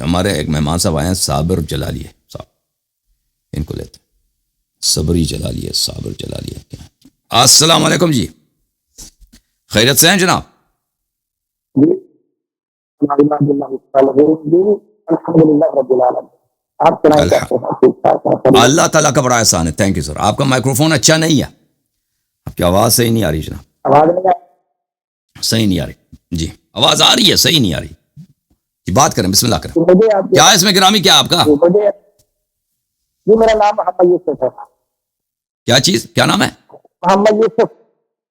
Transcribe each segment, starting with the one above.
ہمارے ایک مہمان صاحب آئے ہیں، صابر جلالی صاحب، ان کو لیتے ہیں۔ صبری جلالی، صابر جلالی۔ السلام علیکم جی، خیریت سے ہیں جناب؟ اللہ تعالیٰ کا بڑا احسان ہے، تھینک یو سر۔ آپ کا مائکرو فون اچھا نہیں ہے، آپ کی آواز صحیح نہیں آ رہی جناب، صحیح نہیں آ رہی جی، آواز آ رہی ہے صحیح نہیں آ رہی جی، بات کریں، بسم اللہ کریں۔ کیا ہے اس میں گرامی، کیا آپ کا جی میرا نام محمد یوسف ہے۔ کیا چیز، کیا نام ہے؟ محمد یوسف۔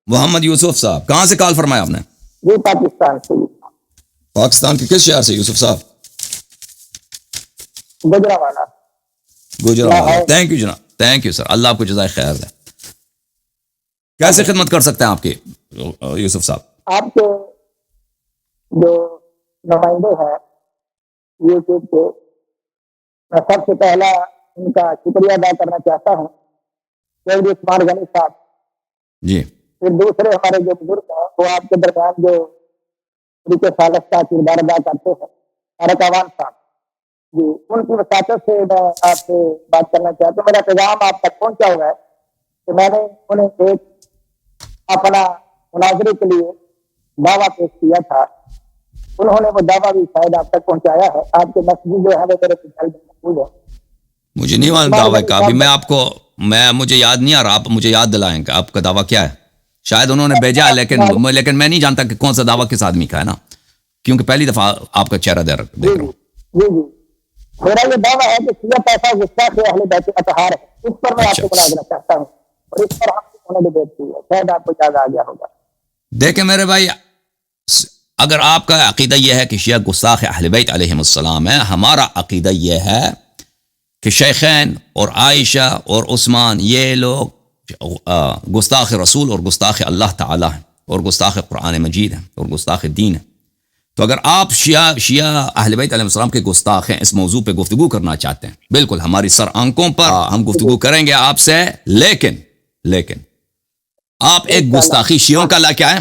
محمد یوسف صاحب، کہاں سے کال فرمایا آپ نے؟ جی پاکستان سے۔ پاکستان کے کس شہر سے یوسف صاحب؟ گجرانوالہ۔ گجرانوالہ، تھینک یو جناب، تھینک یو سر، اللہ آپ کو جزائے خیر دے۔ کیسے خدمت کر سکتے ہیں آپ کے یوسف صاحب؟ آپ کے جو نمائندے ہیں یوٹیوب کے، میں سب سے پہلا ان کا شکریہ ادا کرنا چاہتا ہوں، چودھری عثمان غنی صاحب جی۔ پھر دوسرے ہمارے جو بزرگ ہیں وہ آپ کے درمیان جو طریقے خالص کا کردار ادا کرتے ہیں، طارق عوان صاحب جی، ان کی وساطت سے میں آپ سے بات کرنا چاہتا ہوں۔ میرا پیغام آپ تک پہنچا ہوا ہے کہ میں نے انہیں ایک اپنا مناظرے کے لیے دعویٰ پیش کیا تھا، انہوں نے وہ دعویٰ بھی شاید آپ تک پہنچایا ہے۔ آپ کے مسجد جو ہے وہ میرے پچھاڑی میں موجود ہے۔ مجھے نہیں معلوم دعویٰ کا، ابھی میں آپ کو مجھے یاد نہیں آ رہا، آپ مجھے یاد دلائیں کہ آپ کا دعویٰ کیا ہے۔ شاید انہوں نے بھیجا ہے، لیکن میں نہیں جانتا کہ کون سا دعویٰ کس آدمی کا ہے نا، کیونکہ پہلی دفعہ آپ کا چہرہ دیکھ رہا ہوں۔ جی جی، میرا یہ دعویٰ ہے کہ سیاہ پیسہ گستاخ اہل بیت اطہار ہے، اس پر میں آپ کو مناظرہ چاہتا ہوں، اور اس پر ہم نے ڈبیٹ کی ہے، شاید آپ کو یاد آ گیا ہوگا۔ دیکھیں میرے بھائی، اگر آپ کا عقیدہ یہ ہے کہ شیعہ گستاخ اہل بیت علیہم السلام ہے، ہمارا عقیدہ یہ ہے کہ شیخین اور عائشہ اور عثمان یہ لوگ گستاخ رسول اور گستاخ اللہ تعالیٰ ہیں، اور گستاخ قرآن مجید ہیں، اور گستاخ دین ہیں۔ تو اگر آپ شیعہ اہل بیت علیہ السلام کے گستاخ ہیں، اس موضوع پہ گفتگو کرنا چاہتے ہیں، بالکل ہماری سر آنکھوں پر ہم گفتگو کریں گے آپ سے، لیکن آپ ایک گستاخی شیعوں کا لا کے آئیں،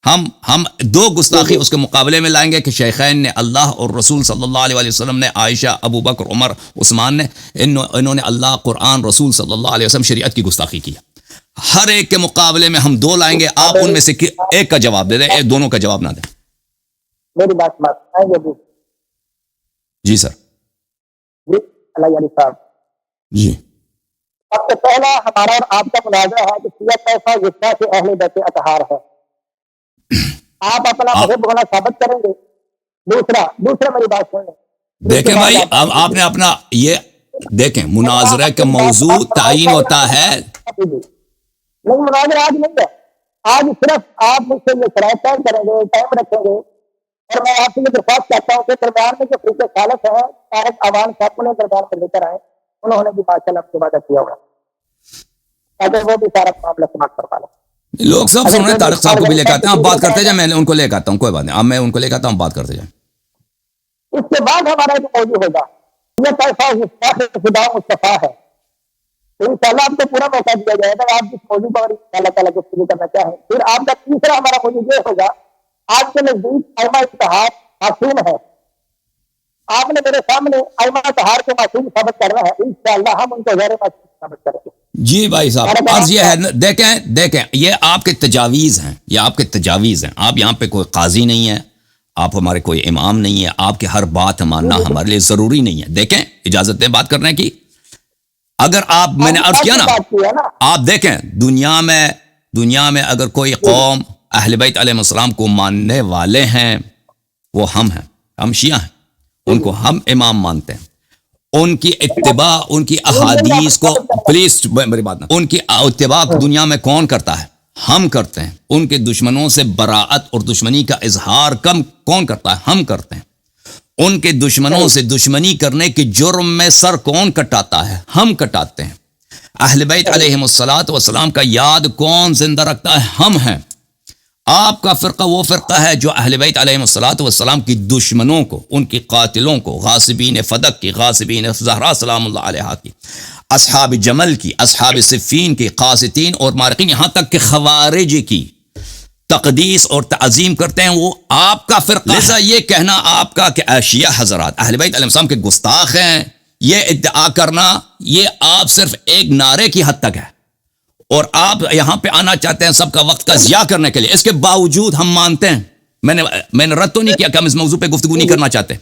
ہم دو گستاخی اس کے مقابلے میں لائیں گے کہ شیخین نے اللہ اور رسول صلی اللہ علیہ وسلم نے، عائشہ، ابو بکر، عمر، عثمان نے، انہوں نے اللہ، قرآن، رسول صلی اللہ علیہ وسلم، شریعت کی گستاخی کیا۔ ہر ایک کے مقابلے میں ہم دو لائیں گے، آپ ان میں سے ایک کا جواب دے دیں، ایک دونوں کا جواب نہ دیں۔ میری بات جی سر۔ جی اللہ علی صاحب جی، سب سے پہلا ہمارا اور آپ کا مناظرہ ہے کہ سیاہ پیسہ گستاخ اہل بیت اطہار ہے، آپ اپنا محب ہونا ثابت کریں گے۔ دوسرا میری بات سن لیں۔ دیکھیں بھائی، اب آپ نے اپنا یہ دیکھیں، مناظرہ کا موضوع تعین ہوتا ہے۔ نہیں، مناظرہ آج نہیں ہے، آج صرف آپ مجھ سے یہ شرائط طے کریں گے، ٹائم رکھیں گے، اور میں آپ سے یہ درخواست کرتا ہوں کہ درمیان میں جو فریق خالص ہے طارق عوان صاحب انہیں درمیان میں لے کر آئے، انہوں نے بھی ماشاء اللہ سے وعدہ کیا ہوگا تاکہ وہ بھی سارا معاملہ سماعت کروا لیں۔ لوگ سب سن رہے ہیں، طارق صاحب کو بھی لے کے آتے ہیں، آپ بات کرتے جائیں، میں ان کو لے کے آتا ہوں، کوئی بات نہیں، اب میں ان کو لے کے آتا ہوں، بات کرتے جائیں۔ اس کے بعد ہمارا ایک موضوع ہوگا، یہ پیسہ خدا مصطفیٰ ہے، تو انشاءاللہ آپ کو پورا موقع دیا جائے گا، آپ جس موضوع پر اللہ تعالیٰ گفتگو کرنا چاہیں۔ پھر آپ کا تیسرا ہمارا موضوع یہ ہوگا، آپ کے نزدیک ائمہ اتحاد معصوم ہے، آپ نے میرے سامنے ائمہ اتحاد کو معصوم ثابت کرنا ہے، انشاءاللہ ہم ان کو غیر معصوم ثابت کریں گے۔ جی بھائی صاحب، عرض یہ ہے، دیکھیں یہ آپ کے تجاویز ہیں، آپ یہاں پہ کوئی قاضی نہیں ہے، آپ ہمارے کوئی امام نہیں ہے، آپ کے ہر بات ماننا ہمارے لیے ضروری نہیں ہے۔ دیکھیں، اجازت دیں بات کرنے کی۔ اگر آپ، میں نے عرض کیا نا، آپ دیکھیں دنیا میں اگر کوئی قوم اہل بیت علیہ السلام کو ماننے والے ہیں، وہ ہم شیعہ ہیں، ان کو ہم امام مانتے ہیں، ان کی اتباع، ان کی احادیث کو، پلیز میری بات نہ، ان کی اتباع دنیا میں کون کرتا ہے؟ ہم کرتے ہیں۔ ان کے دشمنوں سے براعت اور دشمنی کا اظہار کون کرتا ہے؟ ہم کرتے ہیں۔ ان کے دشمنوں سے دشمنی کرنے کے جرم میں سر کون کٹاتا ہے؟ ہم کٹاتے ہیں۔ اہل بیت علیہم السلام کا یاد کون زندہ رکھتا ہے؟ ہم ہیں۔ آپ کا فرقہ وہ فرقہ ہے جو اہل بیت علیہم السلام کی دشمنوں کو، ان کی قاتلوں کو، غاصبین فدق کی، غاصبین زہرا سلام اللہ علیہا کی، اصحاب جمل کی، اصحاب صفین کی، قاسطین اور مارقین، یہاں تک کہ خوارج کی تقدیس اور تعظیم کرتے ہیں وہ آپ کا فرقہ. لہذا یہ کہنا آپ کا کہ شیعہ حضرات اہل بیت علیہ السلام کے گستاخ ہیں، یہ ادعا کرنا یہ آپ صرف ایک نعرے کی حد تک ہے، اور آپ یہاں پہ آنا چاہتے ہیں سب کا وقت کا ضیاع کرنے کے لیے. اس کے باوجود ہم مانتے ہیں، میں نے رد تو نہیں کیا کہ ہم اس موضوع پہ گفتگو نہیں کرنا چاہتے.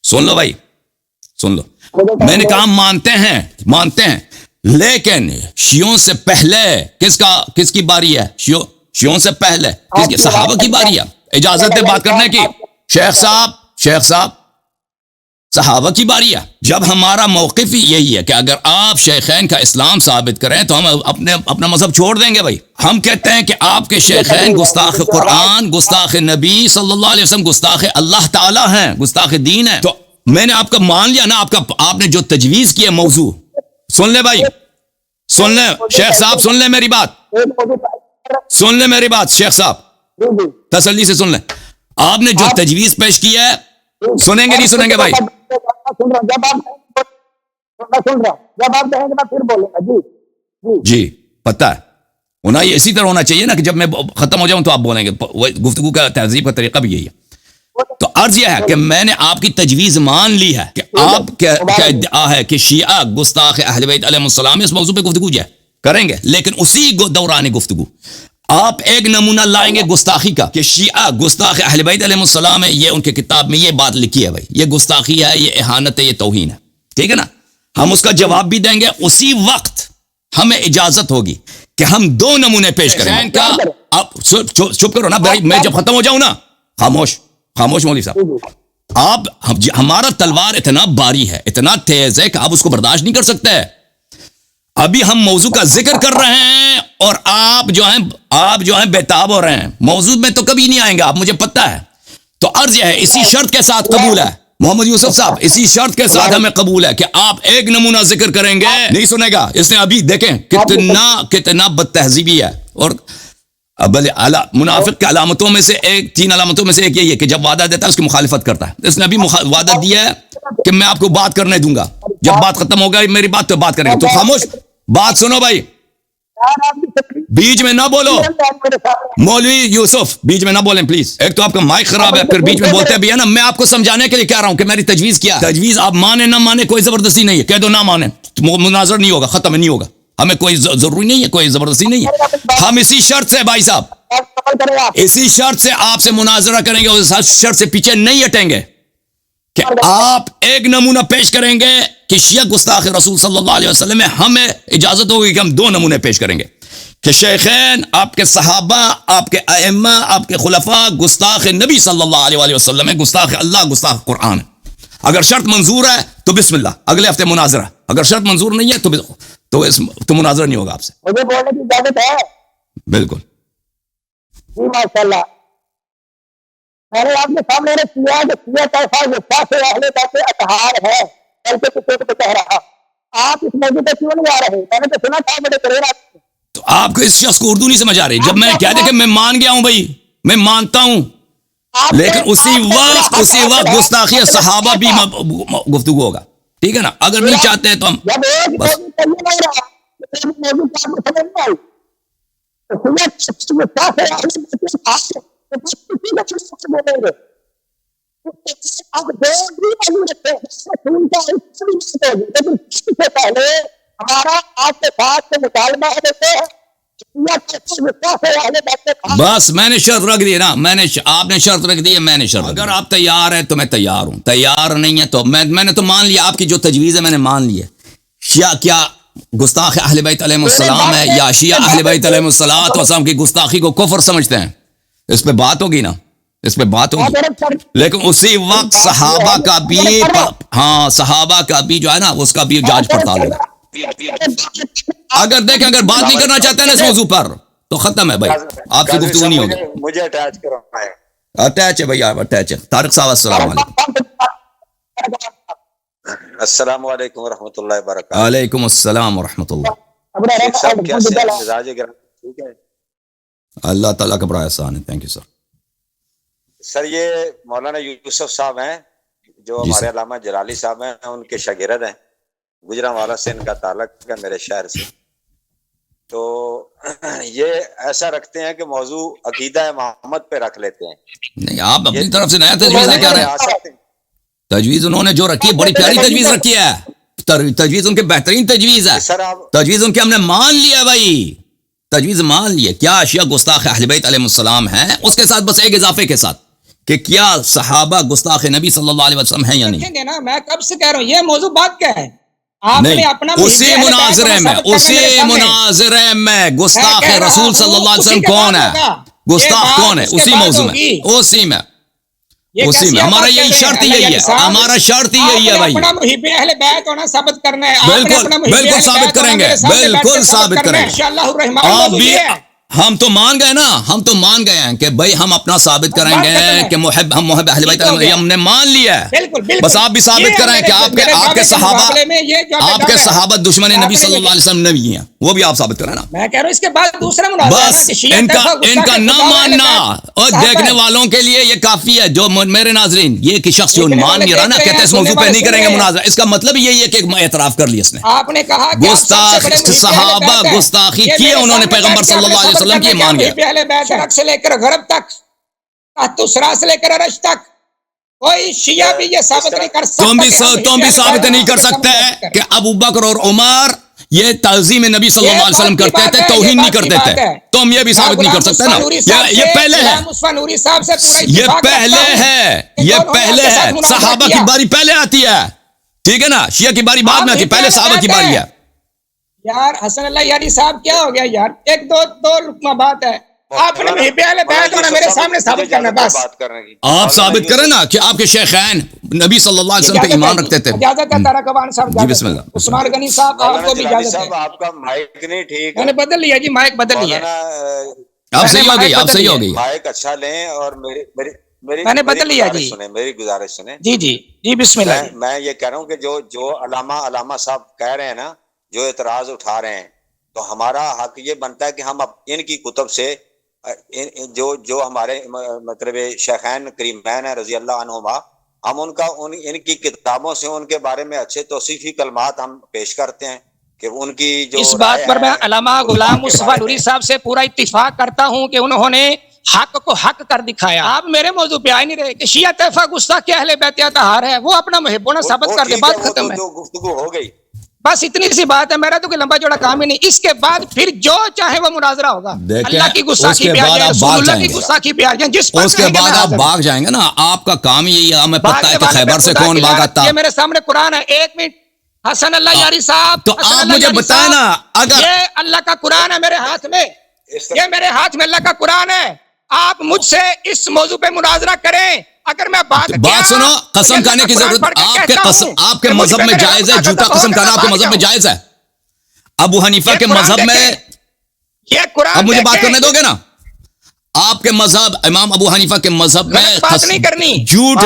سن لو بھائی، سن لو، میں نے کہا مانتے ہیں، لیکن شیعوں سے پہلے کس کی باری ہے؟ شیعوں سے پہلے کس کی؟ صحابہ کی باری ہے. اجازت ہے بات کرنے کی شیخ صاحب، صحابہ کی باری ہے. جب ہمارا موقف ہی یہی ہے کہ اگر آپ شیخین کا اسلام ثابت کریں تو ہم اپنا مذہب چھوڑ دیں گے. بھائی ہم کہتے ہیں کہ آپ کے شیخین گستاخ قرآن، گستاخ نبی صلی اللہ علیہ وسلم، گستاخ اللہ تعالی ہیں، گستاخ دین ہیں. تو میں نے آپ کا مان لیا نا، آپ نے جو تجویز کی ہے موضوع. سن لے بھائی، سن لیں شیخ صاحب، سن لیں میری بات شیخ صاحب، تسلی سے سن لیں. آپ نے جو تجویز پیش کی ہے، سنیں گے نہیں سنیں گے بھائی؟ جی پتہ ہے ہونا، یہ اسی طرح ہونا چاہیے نا کہ جب میں ختم ہو جاؤں تو آپ بولیں گے. گفتگو کا تہذیب کا طریقہ بھی یہی ہے. تو عرض یہ ہے کہ میں نے آپ کی تجویز مان لی ہے کہ آپ کا ادعا ہے کہ شیعہ گستاخ اہل بیت علیہ السلام، اس موضوع پہ گفتگو کریں گے. لیکن اسی دوران گفتگو آپ ایک نمونہ لائیں گے گستاخی کا کہ شیعہ گستاخ اہل بیت علیہ السلام ہے، یہ ان کے کتاب میں یہ بات لکھی ہے. بھائی یہ گستاخی ہے، یہ اہانت ہے، یہ توہین ہے. ٹھیک ہے نا؟ ہم اس کا جواب بھی دیں گے. اسی وقت ہمیں اجازت ہوگی کہ ہم 2 نمونے پیش کریں گے. آپ چپ کرو نا بھائی، میں جب ختم ہو جاؤں نا، خاموش مولوی صاحب. ہمارا تلوار اتنا باری ہے، اتنا تیز ہے کہ آپ اس کو برداشت نہیں کر سکتے. ابھی ہم موضوع کا ذکر کر رہے ہیں اور آپ جو ہیں بےتاب ہو رہے ہیں. موضوع میں تو کبھی نہیں آئیں گے آپ، مجھے پتہ ہے. تو عرض یہ ہے، اسی شرط کے ساتھ قبول ہے محمد یوسف صاحب، اسی شرط کے ساتھ ہمیں قبول ہے کہ آپ ایک نمونہ ذکر کریں گے. نہیں سنے گا اس نے. ابھی دیکھیں کتنا بد تہذیبی ہے. اور منافق کی علامتوں میں سے 3 علامتوں میں سے ایک یہی ہے کہ جب وعدہ دیتا ہے اس کی مخالفت کرتا ہے. اس نے ابھی وعدہ دیا ہے کہ میں آپ کو بات کرنے دوں گا، جب بات ختم ہوگا میری بات تو بات کریں گے. تو خاموش، بات سنو بھائی، بیچ میں نہ بولو. مولوی یوسف بیچ میں نہ بولیں پلیز. ایک تو آپ کا مائک خراب ہے، پھر بیچ میں بولتے بھی ہے نا. میں آپ کو سمجھانے کے لیے کہہ رہا ہوں کہ میری تجویز کیا. تجویز آپ مانے نہ مانے کوئی زبردستی نہیں ہے. کہہ دو نہ مانے، مناظر نہیں ہوگا، ختم نہیں ہوگا. ہمیں کوئی ضروری نہیں ہے، کوئی زبردستی نہیں ہے. ہم اسی شرط سے بھائی صاحب، اسی شرط سے آپ سے مناظرہ کریں گے، اس شرط سے پیچھے نہیں ہٹیں گے کہ آپ ایک نمونہ پیش کریں گے کہ شیعہ گستاخ رسول صلی اللہ علیہ وسلم میں. ہمیں اجازت ہوگی کہ ہم 2 نمونے پیش کریں گے کہ شیخین، آپ کے صحابہ، آپ کے ائمہ، آپ کے خلفاء گستاخ نبی صلی اللہ علیہ وسلم ہے، گستاخ اللہ، گستاخ قرآن. اگر شرط منظور ہے تو بسم اللہ، اگلے ہفتے مناظرہ. اگر شرط منظور نہیں ہے تو مناظرہ نہیں ہوگا آپ سے. مجھے بولنے کی اجازت ہے؟ بالکل جی ماشاء اللہ. میں نے آپ کے سامنے کیا کہ شیعہ طائفہ گستاخ اہل بیت اطہار ہے، بلکہ کسی کو کہہ رہا. آپ اس موضوع پہ کیوں نہیں آ رہے؟ میں نے تو سنا تھا بڑے کرے رہا. تو آپ کو اس شخص کو اردو نہیں سمجھ آ رہی. جب میں کہہ دے کہ میں مان گیا ہوں بھائی، میں مانتا ہوں، لیکن اسی وقت گستاخی صحابہ بھی گفتگو ہوگا. ٹھیک ہے نا؟ اگر نہیں چاہتے تو ہم بس. ہمارا آپ کے ساتھ مطالبہ ہے. بس میں نے شرط رکھ دی نا، آپ نے شرط رکھ دی ہے، میں نے شرط. اگر آپ تیار ہیں تو میں تیار ہوں، تیار نہیں ہے تو میں نے تو مان لیا. آپ کی جو تجویز ہے میں نے مان لی ہے. شیعہ کیا گستاخ اہل بیت علیہ السلام ہے، یا شیعہ اہل بیت علیہ السلام کی گستاخی کو کفر سمجھتے ہیں؟ اس پہ بات ہوگی نا، اس پہ بات ہوگی. لیکن اسی وقت صحابہ کا بھی جو ہے نا اس کا بھی جانچ پڑتال ہوگا. اگر بات نہیں کرنا چاہتے ہیں نا اس موضوع پر تو ختم ہے بھائی، آپ سے گفتگو نہیں ہوگی. مجھے اٹیچ کرنا ہے. اٹیچ ہے بھائی، آپ اٹیچ ہے. طارق صاحب السلام علیکم. السلام علیکم ورحمۃ اللہ وبرکاتہ. وعلیکم السلام ورحمۃ اللہ. شیخ صاحب کیسے ہیں؟ مزاج گرم ٹھیک ہے؟ اللہ تعالیٰ کا بڑا احسان ہے. Thank you sir. سر یہ مولانا یوسف صاحب ہیں جو ہمارے علامہ جلالی صاحب ہیں، ان کے شاگرد ہیں. گجرانوالہ سے ان کا تعلق ہے، میرے شہر سے. تو یہ ایسا رکھتے ہیں کہ موضوع عقیدہ محمد پہ رکھ لیتے ہیں. نہیں آپ اپنی طرف سے نیا تجویز لے کے آ رہے ہیں. تجویز انہوں نے جو رکھی ہے بڑی پیاری تجویز رکھی ہے. تجویز ان کے بہترین تجویز ہے. تجویز ان کے ہم نے مان لیا بھائی, تجویز مان لیے. کیا اشیاء گستاخ اہل بیت علیہ السلام ہیں, اس کے ساتھ بس ایک اضافے کے ساتھ کہ کیا صحابہ گستاخ نبی صلی اللہ علیہ وسلم ہیں یا نہیں. میں کب سے کہہ رہا ہوں یہ موضوع بات کیا ہے. آپ نے اپنا اسی مناظرے میں گستاخ رسول صلی اللہ علیہ وسلم کون ہے, گستاخ کون ہے, اسی موضوع میں, اسی میں ہمارا یہی شرط یہی ہے, ہمارا شرط یہی ہے بھائی. اہل بیت ہونا ثابت کرنا ہے. بالکل ثابت کریں گے, بالکل ثابت کریں گے. آپ بھی ہم تو مان گئے نا, ہم تو مان گئے ہیں کہ بھائی ہم اپنا ثابت کریں گے کہ ہم محب اہل بیت ہم نے مان لیا ہے. بس آپ بھی ثابت کریں کہ آپ کے صحابہ دشمن نبی صلی اللہ علیہ وسلم نہیں ہیں, وہ بھی آپ ثابت کریں نا. میں کہہ رہا ہوں اس کے بعد دوسرا مناظرہ بس ان کا نہ ماننا اور دیکھنے والوں کے لیے یہ کافی ہے. جو میرے ناظرین یہ کہ شخص جو مان نہیں رہا نا, کہتے اس موضوع پہ نہیں کریں گے مناظرہ, اس کا مطلب یہی ہے کہ اعتراف کر لیا اس نے. آپ نے کہا گستاخ صحابہ گستاخی کی انہوں نے پیغمبر صلی اللہ علیہ وسلم کی مان گیا. پہلے بیت سے لے کر غرب تک, تسرا سے لے کر عرش تک, کوئی شیعہ بھی یہ ثابت نہیں کر سکتا. تم بھی ثابت نہیں کر سکتے کہ ابو بکر اور عمر یہ تعظیم نبی صلی اللہ علیہ وسلم کرتے تھے, توہین نہیں کرتے تھے. تم یہ بھی ثابت نہیں کر سکتے نا. یہ پہلے ہے, یہ پہلے ہے. صحابہ کی باری پہلے آتی ہے, ٹھیک ہے نا. شیعہ کی باری بعد میں آتی ہے, پہلے صحابہ کی باری ہے. یار حسن اللہ یاری صاحب کیا ہو گیا یار, ایک دو لقمہ بات ہے. آپ نے محب اہل بیت ہونا میرے سامنے ثابت کرنا, بس آپ ثابت کریں نا کہ آپ کے شیخین نبی صلی اللہ علیہ وسلم پہ ایمان رکھتے تھے. اجازت ہے تارکوان صاحب, جی بسم اللہ. عثمان غنی صاحب آپ کو بھی اجازت ہے. آپ کا مائک نہیں ٹھیک, میں نے بدل لیا جی, مائک بدل لیا. آپ صحیح ہو گئی, آپ صحیح ہو گئی. مائک اچھا لیں اور میں نے بدل لیا جی, میری گزارش سنیں. جی بسم اللہ. میں یہ کہہ رہا ہوں کہ جو علامہ صاحب کہہ رہے ہیں نا, جو اعتراض اٹھا رہے ہیں, تو ہمارا حق یہ بنتا ہے کہ ہم ان کی کتب سے جو ہمارے مطلب شیخین کریمین ہیں رضی اللہ عنہما, ہم ان کی کتابوں سے ان کے بارے میں اچھے توصیفی کلمات ہم پیش کرتے ہیں کہ ان کی جو اس بات پر میں علامہ غلام مصطفیٰ نوری صاحب سے پورا اتفاق کرتا ہوں کہ انہوں نے حق کو حق کر دکھایا. آپ میرے موضوع پہ آئے نہیں رہے کہ شیعہ طائفہ گستاخ اہل بیت اطہار ہے, وہ اپنا محب ہونا ثابت کر دے, بات ختم ہے. گفتگو ہو گئی, بس اتنی سی بات ہے. میرا تو کوئی لمبا چوڑا کام ہی نہیں. اس کے بعد پھر جو چاہے وہ مناظرہ ہوگا. اللہ کی گستاخی پہ آ جائیں, رسول اللہ کی گستاخی پہ آ جائیں, جس پر اس کے بعد آپ بھاگ جائیں گے نا. آپ کا کام یہی ہے, ہمیں پتہ ہے کہ خیبر سے کون بھاگا تھا. یہ میرے سامنے قرآن ہے. ایک منٹ حسن اللہ یاری صاحب, تو آپ مجھے بتائیں نا, اگر یہ اللہ کا قرآن ہے میرے ہاتھ میں, یہ میرے ہاتھ میں اللہ کا قرآن ہے. آپ مجھ سے اس موضوع پہ مناظرہ کریں. اگر میں بات سنو, قسم کھانے کی ضرورت آپ کے مذہب میں جائز ہے جھوٹا قسم کھانا, آپ کے مذہب میں جائز ہے. ابو حنیفہ کے مذہب میں, اب مجھے بات کرنے دو گے نا, آپ کے مذہب امام ابو حنیفہ کے مذہب میں جھوٹ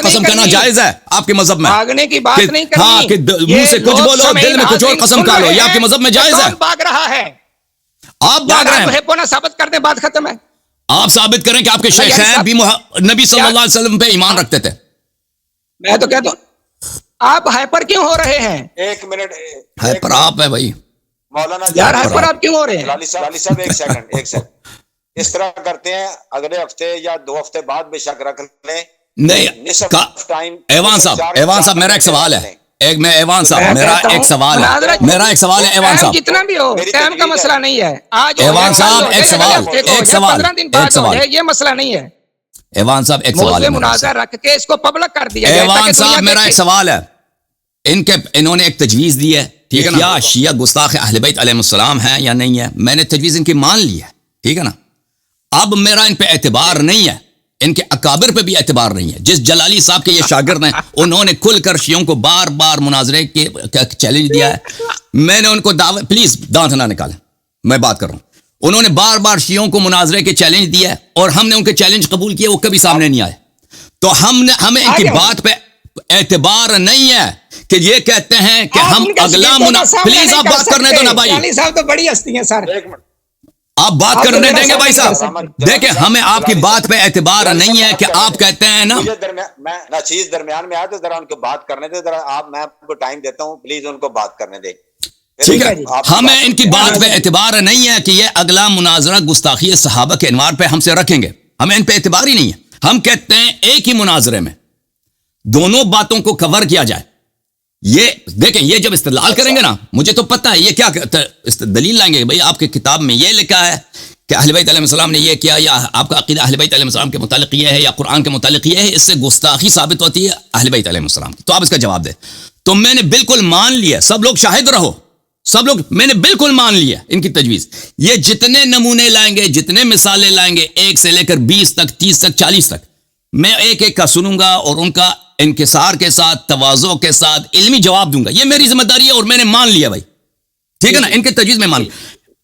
قسم کھانا جائز ہے. آپ کے مذہب میں بھاگنے کی بات نہیں کرنی, ہاں کہ منہ سے کچھ بولو دل میں کچھ اور قسم کھا لو, یہ آپ کے مذہب میں جائز ہے. بھاگ رہا ہے, آپ بھاگ رہے ہیں. ثابت کر دیں, بات ختم ہے. آپ ثابت کریں کہ آپ کے شیخین بھی نبی صلی اللہ علیہ وسلم پہ ایمان رکھتے تھے. میں تو کہتا ہوں آپ ہائپر کیوں ہو رہے ہیں. ایک منٹ, ہائپر آپ ہے بھائی مولانا یار, ہائپر آپ کیوں ہو رہے ہیں. علی صاحب ایک سیکنڈ, اس طرح کرتے ہیں اگلے ہفتے یا 2 ہفتے بعد بے شک رکھ لیں. نہیں ایوان صاحب میرا ایک سوال ہے, ایوان صاحب میرا ایک سوال ہے, ایوان صاحب جتنا بھی ہو ٹائم کا مسئلہ نہیں ہے. آج ایوان صاحب ایک سوال, 15 دن بعد ہو جائے, یہ مسئلہ نہیں ہے. ایوان صاحب ایک سوال ہے, مناظرہ رکھ کے اس کو پبلک کر دیا. ایوان صاحب میرا ایک سوال ہے, انہوں نے ایک تجویز دی ہے, ٹھیک ہے نا, کیا شیعہ گستاخ اہل بیت علیہ السلام ہے یا نہیں ہے. میں نے تجویز ان کی مان لی ہے, ٹھیک ہے نا. اب میرا ان پہ اعتبار نہیں ہے, ان کے اکابر پہ بھی اعتبار نہیں ہے. جس جلالی صاحب کے یہ شاگرد ہیں, انہوں نے کھل کر شیعوں کو بار بار مناظرے کے چیلنج دیا ہے. میں نے ان کو پلیز دانت نہ نکالیں, میں بات کر رہا ہوں. انہوں نے بار بار شیعوں کو مناظرے کے چیلنج دیا ہے, اور ہم نے ان کے چیلنج قبول کیے, وہ کبھی سامنے نہیں آئے. تو ہمیں ان کی بات پہ اعتبار نہیں ہے کہ یہ کہتے ہیں کہ ہم اگلا پلیز آپ بات کرنے دو نا بھائی صاحب, تو بڑی ہستی ہیں سر. آپ بات کرنے دیں گے بھائی صاحب. دیکھیں ہمیں آپ کی بات پہ اعتبار نہیں ہے کہ آپ کہتے ہیں نا. میں چیز درمیان میں آیا تو ذرا ان کو بات کرنے دے, ذرا میں آپ کو ٹائم دیتا ہوں, پلیز ان کو بات کرنے دیں. ٹھیک ہے، ہمیں ان کی بات پہ اعتبار نہیں ہے کہ یہ اگلا مناظرہ گستاخی صحابہ کے عنوان پہ ہم سے رکھیں گے، ہمیں ان پہ اعتبار ہی نہیں ہے. ہم کہتے ہیں ایک ہی مناظرے میں دونوں باتوں کو کور کیا جائے. یہ دیکھیں، یہ جب استدلال کریں گے نا، مجھے تو پتہ ہے یہ کیا دلیل لائیں گے. بھئی آپ کی کتاب میں یہ لکھا ہے کہ اہل بیت علیہ السلام نے یہ کیا، یا آپ کا عقیدہ اہل بیت علیہ السلام کے متعلق یہ ہے، یا قرآن کے متعلق یہ ہے، اس سے گستاخی ثابت ہوتی ہے اہل بیت علیہ السلام کی. تو آپ اس کا جواب دیں. تو میں نے بالکل مان لیا، سب لوگ شاہد رہو، سب لوگ، میں نے بالکل مان لیا ان کی تجویز. یہ جتنے نمونے لائیں گے، جتنے مثالیں لائیں گے، 1 سے لے کر 20 تک، 30 تک، 40 تک، میں ایک ایک کا سنوں گا اور ان کا انکسار کے ساتھ، تواضع کے ساتھ علمی جواب دوں گا. یہ میری ذمہ داری ہے اور میں نے مان لیا بھائی، ٹھیک ہے نا، ان کی تجویز میں مان لیا.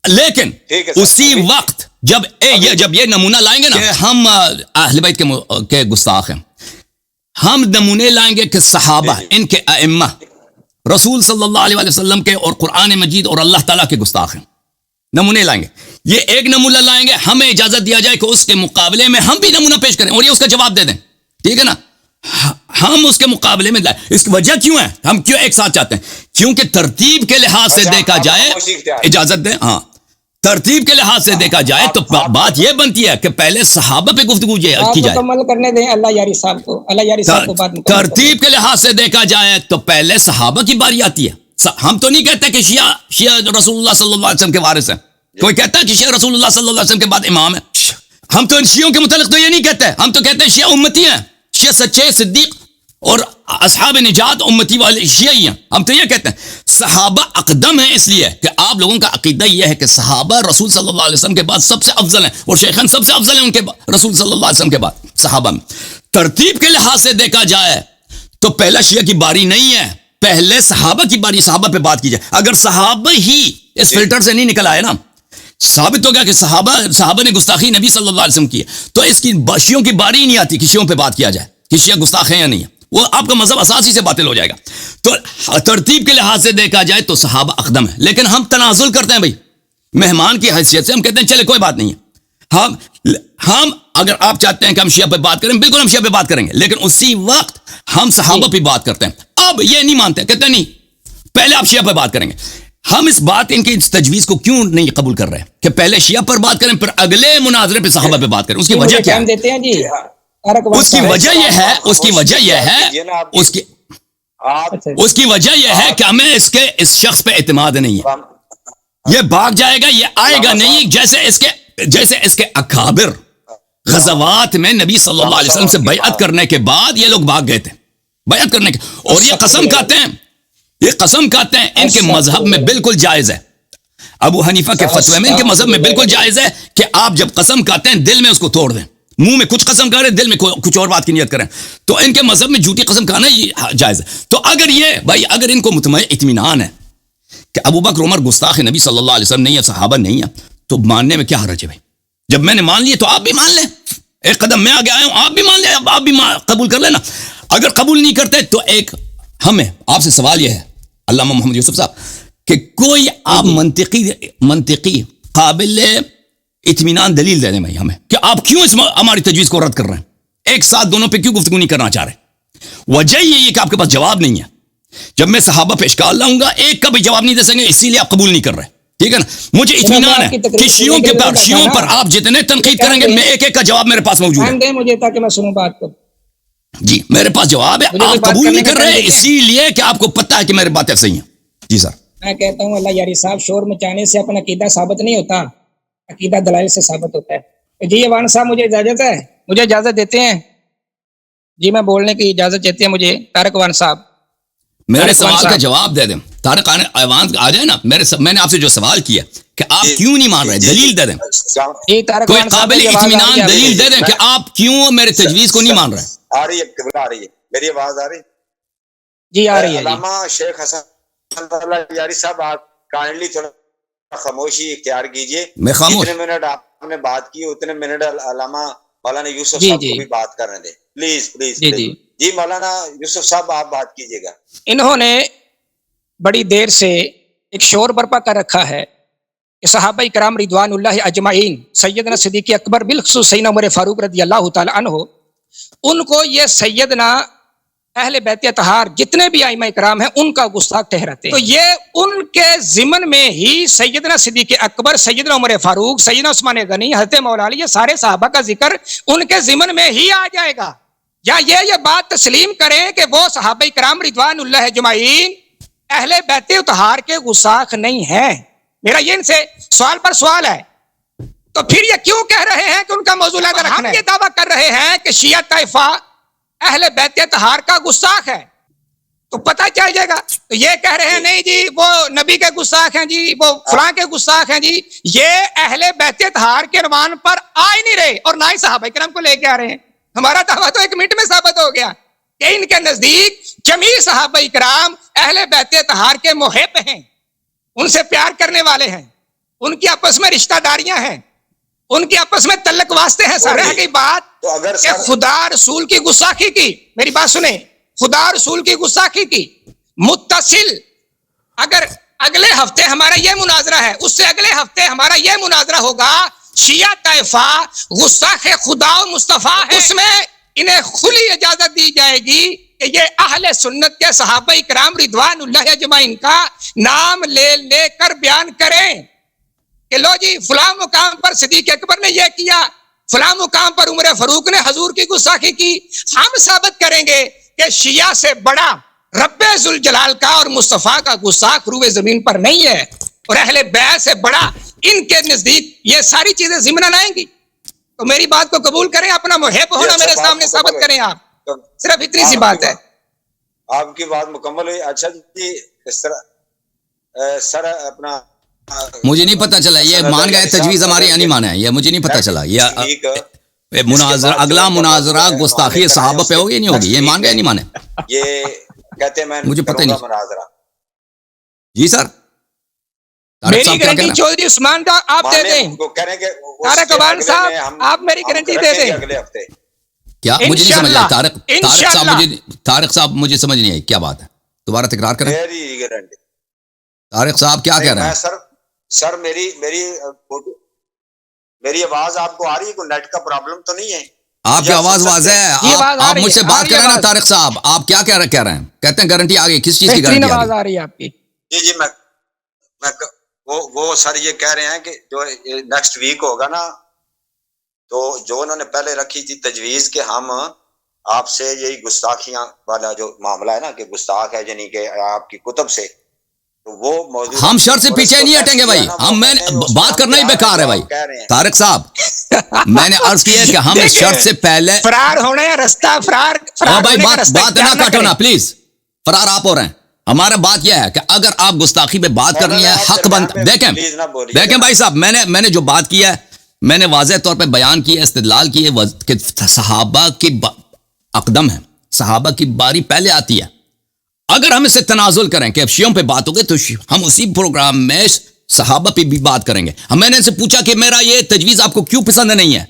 لیکن اسی وقت جب یہ نمونہ لائیں گے نا کہ ہم اہل بیت کے گستاخ ہیں، ہم نمونے لائیں گے کہ صحابہ، ان کے ائمہ، رسول صلی اللہ علیہ وسلم کے اور قرآن مجید اور اللہ تعالیٰ کے گستاخ ہیں. نمونے لائیں گے. یہ ایک نمونہ لائیں گے، ہمیں اجازت دیا جائے کہ اس کے مقابلے میں ہم بھی نمونہ پیش کریں اور یہ اس کا جواب دے دیں، ٹھیک ہے نا. ہم اس کے مقابلے میں لائیں. اس کی وجہ کیوں ہے، ہم کیوں ایک ساتھ چاہتے ہیں؟ کیونکہ ترتیب کے لحاظ سے دیکھا جائے، اجازت دیں، ہاں، ترتیب کے لحاظ سے دیکھا جائے تو بات یہ بنتی ہے کہ پہلے صحابہ پہ گفتگو کی جائے. مکمل کرنے دیں اللہ یاری صاحب کو، اللہ یاری صاحب کو بات مکمل. ترتیب کے لحاظ سے دیکھا جائے تو پہلے صحابہ کی باری آتی ہے. ہم تو نہیں کہتے کہ شیعہ رسول اللہ صلی اللہ علیہ وسلم کے وارث ہیں. کوئی کہتا ہے کہ شیعہ رسول اللہ صلی اللہ علیہ وسلم کے بعد امام ہے. ہم تو ان شیعوں کے متعلق تو یہ نہیں کہتے، ہم تو کہتے ہیں شیعہ امتی ہیں، شیعہ سچے صدیق اور اصحاب نجات امتی والے شیعہ ہی ہیں. ہم تو یہ کہتے ہیں صحابہ اقدم ہیں، اس لیے کہ آپ لوگوں کا عقیدہ یہ ہے کہ صحابہ رسول صلی اللہ علیہ وسلم کے بعد سب سے افضل ہیں، اور شیخان سب سے افضل ہیں ان کے رسول صلی اللہ علیہ وسلم کے بعد صحابہ میں. ترتیب کے لحاظ سے دیکھا جائے تو پہلا شیعہ کی باری نہیں ہے، پہلے صحابہ کی باری، صحابہ پہ بات کی جائے. اگر صحابہ ہی اس فلٹر سے نہیں نکل آئے نا، ثابت ہو گیا کہ صحابہ نے گستاخی نبی صلی اللہ علیہ وسلم کی ہے، تو اس کی شیعوں کی باری ہی نہیں آتی کہ شیعوں پہ بات کیا جائے کہ شیعہ گستاخ ہیں یا نہیں ہے. وہ آپ کا مذہب اساسی سے باطل ہو جائے گا. تو ترتیب کے لحاظ سے دیکھا جائے تو صحابہ اقدم ہے، لیکن ہم تنازل کرتے ہیں بھائی، مہمان کی حیثیت سے ہم کہتے ہیں چلے کوئی بات نہیں ہے. ہم اگر آپ چاہتے ہیں کہ ہم شیعہ پہ بات کریں، بالکل ہم شیعہ پہ بات کریں گے، لیکن اسی وقت ہم صحابہ پہ بات کرتے ہیں. اب یہ نہیں مانتے، کہتے ہیں نہیں پہلے آپ شیعہ پہ بات کریں گے. ہم اس بات، ان کی تجویز کو کیوں نہیں قبول کر رہے کہ پہلے شیعہ پر بات کریں پھر اگلے مناظرے پہ صحابہ پہ بات کریں؟ اس کی وجہ کیا ہے؟ اس کی وجہ یہ ہے اس کی وجہ یہ ہے کہ ہمیں اس شخص پہ اعتماد نہیں ہے. یہ بھاگ جائے گا، یہ آئے گا نہیں، جیسے اس کے اکابر غزوات میں نبی صلی اللہ علیہ وسلم سے بیعت کرنے کے بعد یہ لوگ بھاگ گئے تھے بیعت کرنے کے، اور یہ قسم کھاتے ہیں ان کے مذہب میں بالکل جائز ہے. ابو حنیفہ کے فتوے میں ان کے مذہب میں بالکل جائز ہے کہ آپ جب قسم کھاتے ہیں دل میں اس کو توڑ دیں. منہ میں کچھ قسم کریں، دل میں کچھ اور بات کی نیت کریں. تو ان کے مذہب میں جھوٹی قسم کھانا یہ جائز ہے. تو اگر ان کو اطمینان ہے کہ ابو بکر عمر گستاخ نبی صلی اللہ علیہ وسلم نہیں ہے، صحابہ نہیں ہے، تو ماننے میں کیا حرج ہے بھائی؟ جب میں نے مان لیے تو آپ بھی مان لیں. ایک قدم میں آگے آیا ہوں، آپ بھی مان لیں، آپ بھی قبول کر لینا. اگر قبول نہیں کرتے تو ہمیں آپ سے سوال یہ ہے علامہ محمد یوسف صاحب کہ کوئی آپ منطقی قابل اطمینان دلیل دے دیں بھائی ہمیں کہ آپ کیوں ہماری تجویز کو رد کر رہے ہیں، ایک ساتھ دونوں پہ کیوں گفتگو نہیں کرنا چاہ رہے. وجہ یہ ہے کہ آپ کے پاس جواب نہیں ہے. جب میں صحابہ پہ اشکال لاؤں گا ایک کا بھی جواب نہیں دے سکیں گے، اسی لیے آپ قبول نہیں کر رہے، ٹھیک ہے نا. مجھے اطمینان ہے کہ شیعوں پر آپ جتنے تنقید کریں گے میں ایک ایک کا جواب میرے پاس موجود ہے. مجھے تاکہ میں سنوں بات کو. جی میرے پاس جواب ہے. آپ قبول نہیں کر رہے اسی لیے کہ آپ کو پتہ ہے کہ میرے باتیں صحیح ہیں. جی سر، میں کہتا ہوں اللہ یاری صاحب، شور مچانے سے اپنا عقیدہ ثابت نہیں ہوتا، عقیدہ دلائل سے ثابت ہوتا ہے. جی ایوان صاحب مجھے اجازت ہے، مجھے اجازت دیتے ہیں؟ جی میں بولنے کی اجازت دیتے ہیں مجھے طارق ایوان صاحب؟ میرے سوال کا جواب دے دیں. طارق ایوان آ جائے نا. میں نے آپ سے جو سوال کیا کہ آپ کیوں نہیں مان رہے، دلیل دے دیں. کوئی قابل اطمینان دلیل دے دیں کہ آپ کیوں میرے تجویز کو نہیں مان رہے. آ رہی ہے میری آواز آ رہی؟ جی آ رہی ہے. علامہ شیخ حسن یاری صاحب آپ کائنڈلی تھوڑا خاموشی اختیار کیجئے. میں خاموش. جتنے منٹ آپ نے بات کی اتنے منٹ علامہ مولانا یوسف صاحب کو بھی بات کرنے دیں پلیز پلیز. جی مولانا یوسف صاحب آپ بات کیجئے گا. انہوں نے بڑی دیر سے ایک شور برپا کر رکھا ہے کہ صحابہ کرام رضوان اللہ اجمعین، سیدنا صدیق اکبر بالخصوص سیدنا عمر فاروق رضی اللہ تعالی عنہ، ان کو یہ سیدنا اہل بیت اطہار جتنے بھی ائمہ کرام ہیں ان کا گستاخ ٹھہراتے ہیں. تو یہ ان کے ضمن میں ہی سیدنا صدیق اکبر، سیدنا عمر فاروق، سیدنا عثمان غنی، حضرت مولا علی، یہ سارے صحابہ کا ذکر ان کے ضمن میں ہی آ جائے گا. یا یہ بات تسلیم کریں کہ وہ صحابہ کرام رضوان اللہ اجمعین اہل بیت اطہار کے گستاخ نہیں ہیں. میرا یہ ان سے سوال پر سوال ہے. تو پھر یہ کیوں کہہ رہے ہیں کہ ان کا موضوع علیحدہ رکھنا ہے؟ ہم یہ دعویٰ کر رہے ہیں کہ شیعہ طائفہ اہل بیت اطہار کا گستاخ ہے تو پتہ چل جائے گا. تو یہ کہہ رہے ہیں نہیں جی وہ نبی کے گستاخ ہیں جی، وہ فلاں کے گستاخ ہیں جی. یہ اہل بیت اطہار کے عنوان پر آ ہی نہیں رہے اور نہ ہی صحابہ کرام کو لے کے آ رہے ہیں. ہمارا دعویٰ تو 1 منٹ میں ثابت ہو گیا کہ ان کے نزدیک جمیع صحابہ کرام اہل بیت اطہار کے محب ہیں، ان سے پیار کرنے والے ہیں، ان کی آپس میں رشتہ داریاں ہیں، ان کی آپس میں تعلق واسطے ہیں. سارے کی بات کہ خدا رسول کی گستاخی کی، میری بات سنیں، خدا رسول کی گستاخی کی متصل اگر اگلے ہفتے ہمارا یہ مناظرہ ہے، اس سے اگلے ہفتے ہمارا یہ مناظرہ ہوگا شیعہ طائفہ گستاخ خدا و مصطفیٰ ہے، اس میں انہیں کھلی اجازت دی جائے گی کہ یہ اہل سنت کے صحابہ کرام رضوان اللہ اجمعین کا نام لے لے کر بیان کریں کہ لو جی فلاں مقام پر صدیق اکبر نے یہ کیا، فلاں مقام پر عمر فاروق نے حضور کی گستاخی کی. ہم ثابت کریں گے کہ شیعہ سے بڑا رب ذوالجلال کا اور مصطفیٰ کا گستاخ روئے زمین پر نہیں ہے، اور اہل بیت سے بڑا ان کے نزدیک یہ ساری چیزیں ضمن آئیں گی. تو میری بات کو قبول کریں، اپنا محب ہونا میرے سامنے ثابت کریں. آپ صرف اتنی سی بات ہے. آپ کی بات مکمل ہوئی. اچھا جی، اس طرح سر اپنا مجھے نہیں پتا چلا یہ مان گئے تجویز ہماری یا نہیں مانا ہے، یہ مجھے نہیں پتا چلا. یہ مناظرہ اگلا مناظرہ گستاخی صحابہ پہ ہوگی نہیں ہوگی، یہ مان گئے نہیں مانے؟ یہ کہتے ہیں میں مجھے پتہ نہیں. مناظرہ جی سر میری گارنٹی چودھری عثمان کا آپ دے دیں، طارق عوان صاحب آپ میری گارنٹی دے دیں. اگلے ہفتے کیا مجھے نہیں سمجھ آئی؟ طارق صاحب مجھے سمجھ نہیں آئی کیا بات ہے، دوبارہ تکرار کریں. میری گارنٹی. طارق صاحب کیا کہہ رہے ہیں؟ سر میری آواز آپ کو آ رہی ہے؟ کوئی نیٹ کا پرابلم تو نہیں ہے؟ آپ کی آواز واضح ہے. آپ مجھ سے بات کر رہے ہیں نا طارق صاحب، آپ کیا کہہ رہے ہیں؟ کہتے ہیں گارنٹی آ گئی، کس چیز کی گارنٹی آواز آ رہی ہے آپ کی؟ جی میں وہ سر یہ کہہ رہے ہیں کہ جو نیکسٹ ویک ہوگا نا، تو جو انہوں نے پہلے رکھی تھی تجویز کہ ہم آپ سے یہی گستاخیاں والا جو معاملہ ہے نا کہ گستاخ ہے یعنی کہ آپ کی کتب سے، وہ موضوع ہم شر سے پیچھے نہیں ہٹیں گے بھائی. ہم میں بات کرنا ہی بیکار ہے بھائی. طارق صاحب میں نے عرض کیا کہ ہم اس شرط سے پہلے فرار ہونا ہے رستہ فرار بھائی بات نہ کاٹو نا پلیز. فرار آپ ہو رہے ہیں. ہمارا بات یہ ہے کہ اگر آپ گستاخی پہ بات کرنی ہے حق بند دیکھیں بھائی صاحب، میں نے جو بات کیا ہے میں نے واضح طور پہ بیان کیا، استدلال کی ہے کہ صحابہ کی اقدم ہے، صحابہ کی باری پہلے آتی ہے. اگر ہم اس سے تنازل کریں کہ اب شیعوں پہ بات ہوگی تو ہم اسی پروگرام میں صحابہ پہ بھی بات کریں گے. میں نے ان سے پوچھا کہ میرا یہ تجویز آپ کو کیوں پسند نہیں ہے،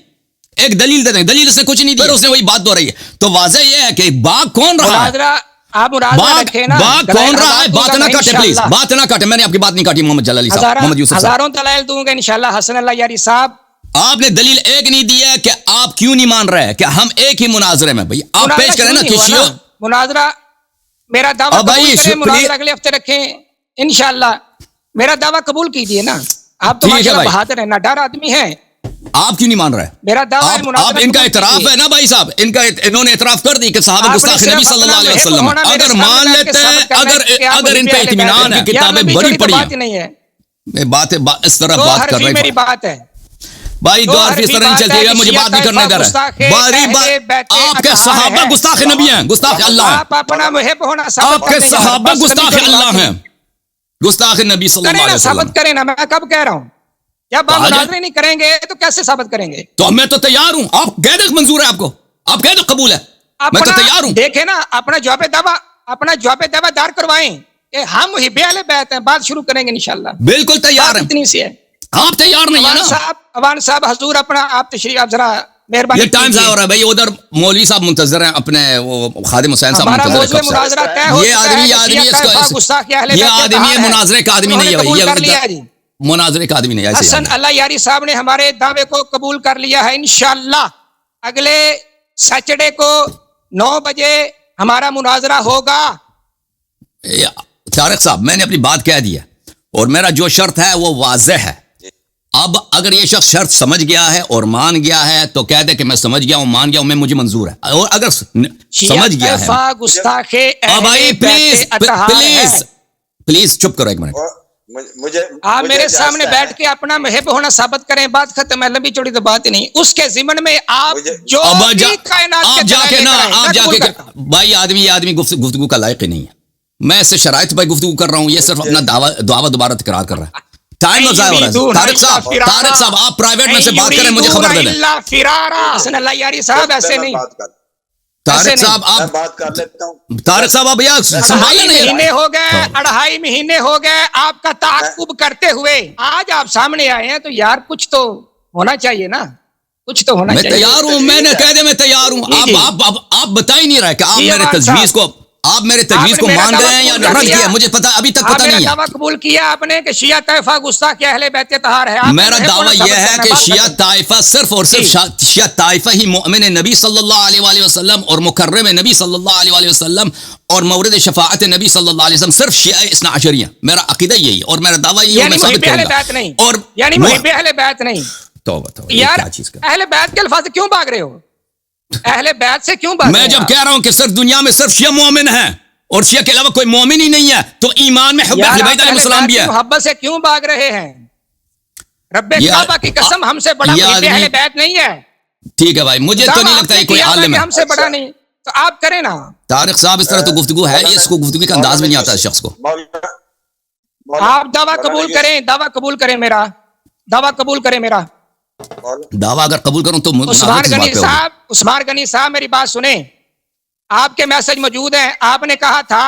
ایک دلیل دے دیں. دلیل اس نے کچھ نہیں دی، اس نے وہی بات دو رہی ہے. تو واضح یہ ہے کہ باغ کون رہا ہے، باغ کون رہا ہے. بات نہ کاٹے پلیز، بات نہ کاٹے. میں نے آپ کی بات نہیں کاٹی. محمد جلال علی صاحب، محمد یوسف صاحب، ہزاروں دلائل دوں گا انشاءاللہ. حسن اللہ یاری صاحب، آپ نے دلیل ایک نہیں دی ہے کہ آپ کیوں نہیں مان رہے کہ ہم ایک ہی مناظرے میں. بھائی آپ پیش کریں نا کسی مناظرہ. میرا دعویٰ قبول کریں، مناظرہ اگلے ہفتے رکھیں انشاءاللہ. میرا دعویٰ قبول کیجئے نا. آپ تو ماشاءاللہ بہادر ہیں، نہ ڈر آدمی ہیں. آپ کیوں نہیں مان رہے؟ میرا دعویٰ آپ ان کا اعتراف ہے نا بھائی صاحب، انہوں نے اعتراف کر دی کہ صحابہ گستاخ نبی صلی اللہ علیہ وسلم. اگر مان لیتے ہیں، اگر ان کا اطمینان ہے، کتابیں بڑی پڑی ہیں، بات اس طرح بات کر رہے ہیں. میری بات ہے بھائی 2 حرف اس طرح نہیں چلتی ہے، مجھے بات نہیں کرنے دے رہے. آپ کے صحابہ گستاخ نبی ہیں، گستاخ اللہ ہیں. آپ اپنا محب ہونا آپ کے صحابہ گستاخ اللہ ہیں، گستاخ نبی صلی اللہ علیہ وسلم. ثابت کریں نا. میں کب کہہ رہا ہوں؟ جب آپ مناظرے نہیں کریں گے تو کیسے ثابت کریں گے؟ تو میں تو تیار ہوں. آپ کہہ دیں منظور ہے، آپ کو آپ کہہ دیں قبول ہے، میں تو تیار ہوں. دیکھیں نا اپنا جواب دعویٰ دار کروائیں کہ ہم محب اہل بیت ہیں. بات شروع کریں گے انشاءاللہ. بالکل تیار ہیں. اتنی سی ہے. آپ تیار نہیں ہیں نا عوان صاحب حضور اپنا آپ تشریف آپ ذرا مہربانی. یہ ٹائم ضائع ہو رہا ہے بھائی. ادھر مولوی صاحب منتظر ہیں، اپنے وہ خادم حسین صاحب منتظر ہیں. یہ آدمی مناظرے کا آدمی نہیں ہے، یہ مناظرے کا آدمی نہیں ہے. حسن اللہ یاری صاحب نے ہمارے دعوے کو قبول کر لیا ہے. انشاءاللہ اگلے سیٹرڈے کو 9 بجے ہمارا مناظرہ ہوگا. طارق صاحب میں نے اپنی بات کہہ دی ہے اور میرا جو شرط ہے وہ واضح ہے. اب اگر یہ شخص شرط سمجھ گیا ہے اور مان گیا ہے تو کہہ دے کہ میں سمجھ گیا ہوں، مان گیا ہوں، میں مجھے منظور ہے. اور اگر سمجھ گیا ہے گستاخ بھائی پلیز پلیز چپ کرو ایک منٹ. مجھے آپ میرے سامنے بیٹھ کے اپنا محب ہونا ثابت کریں، بات ختم ہے، لمبی چوڑی تو بات ہی نہیں. اس کے ضمن میں آپ جو بھی کائنات آپ کے جا کے نا دلائل آپ جا قبول کے کرتا ہوں. بھائی یہ آدمی گفتگو کا لائق ہی نہیں ہے. میں اس سے شرائط پہ گفتگو کر رہا ہوں، یہ صرف اپنا دعویٰ دوبارہ تکرار کر رہا ہے. ٹائم ضائع ہو رہا ہے. طارق صاحب آپ پرائیویٹ میں سے بات کریں، مجھے خبر دے دیں. حسن اللہ یاری صاحب ایسے نہیں. طارق صاحب آپ بات کر لیتا ہوں. طارق صاحب آپ یار سنبھالیں نہیں. مہینے ہو گئے، 2.5 مہینے ہو گئے آپ کا تعاقب کرتے ہوئے. آج آپ سامنے آئے ہیں تو یار کچھ تو ہونا چاہیے نا، کچھ تو ہونا میں چاہیے. تیار ہوں، میں نے کہہ دیا میں تیار ہوں. آپ بتا ہی نہیں رہے کہ آپ میرے تجویز کو مان گئے ہیں یا رد کیا. مجھے پتا ابھی تک پتا نہیں ہے. دعویٰ قبول کیا آپ نے کہ شیعہ طائفہ گستاخ اہل بیت طہار ہے. میرا دعویٰ یہ ہے کہ شیعہ طائفہ صرف اور صرف شیعہ طائفہ ہی مؤمن نبی صلی اللہ علیہ وآلہ وسلم اور مکرم نبی صلی اللہ علیہ وآلہ وسلم اور مورد شفاعت نبی صلی اللہ علیہ وسلم صرف شیعہ اثنا عشریہ. میرا عقیدہ یہی ہے اور میرا دعویٰ یہی ہے. یعنی محب اہل بیت نہیں، اور یعنی محب اہل بیت نہیں. توبہ یار اہل بیت کے الفاظ کیوں بھاگ رہے ہو؟ اہل بیت سے کیوں بھاگ رہے میں ہو؟ جب کہہ رہا ہوں کہ صرف دنیا میں صرف شیعہ مومن ہیں اور شیعہ کے علاوہ کوئی مومن ہی نہیں ہے تو ایمان میں حب اہل بیت علیہ السلام بھی ہے. محبت سے کیوں بھاگ رہے ہیں؟ رب کعبہ کی قسم ہم سے بڑا محب اہل بیت نہیں ہے. ٹھیک ہے بھائی، مجھے تو نہیں لگتا ہے کوئی عالم ہے ہم سے بڑا نہیں، تو آپ کریں نا. طارق صاحب اس طرح تو گفتگو ہے، اس کو گفتگو کا انداز بھی نہیں آتا ہے شخص کو. آپ دعویٰ قبول کریں، دعویٰ قبول کریں میرا، دعویٰ قبول کریں میرا. دعویٰ اگر قبول کروں تو عثمان غنی صاحب میری بات سنیں، آپ کے میسج موجود ہیں. آپ نے کہا تھا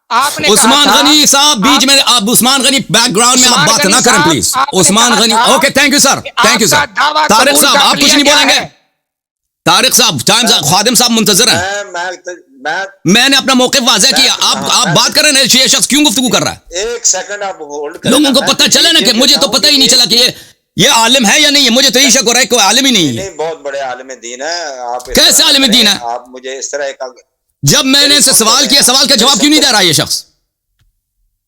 عثمان غنی صاحب بیچ میں، آپ عثمان غنی بیک گراؤنڈ میں آپ بات نہ کریں please. Usman Ghani okay, thank you sir, thank you sir. Tariq صاحب آپ کچھ نہیں بولیں گے؟ طارق صاحب خادم صاحب منتظر ہیں. میں نے اپنا موقف واضح کیا، آپ بات کر رہے ہیں. یہ شخص کیوں گفتگو کر رہا ہے؟ ایک سیکنڈ آپ ہولڈ کریں. لوگوں کو پتہ چلے نا کہ مجھے تو پتہ ہی نہیں چلا کہ یہ عالم ہے یا نہیں ہے. مجھے تو یہ شک ہو رہا ہے کوئی عالم ہی نہیں ہے. بہت بڑے عالم دین ہے. آپ کیسے عالم دین ہے؟ آپ مجھے اس طرح ایک جب میں نے اسے سوال کیا، سوال کا جواب کیوں نہیں دے رہا یہ شخص؟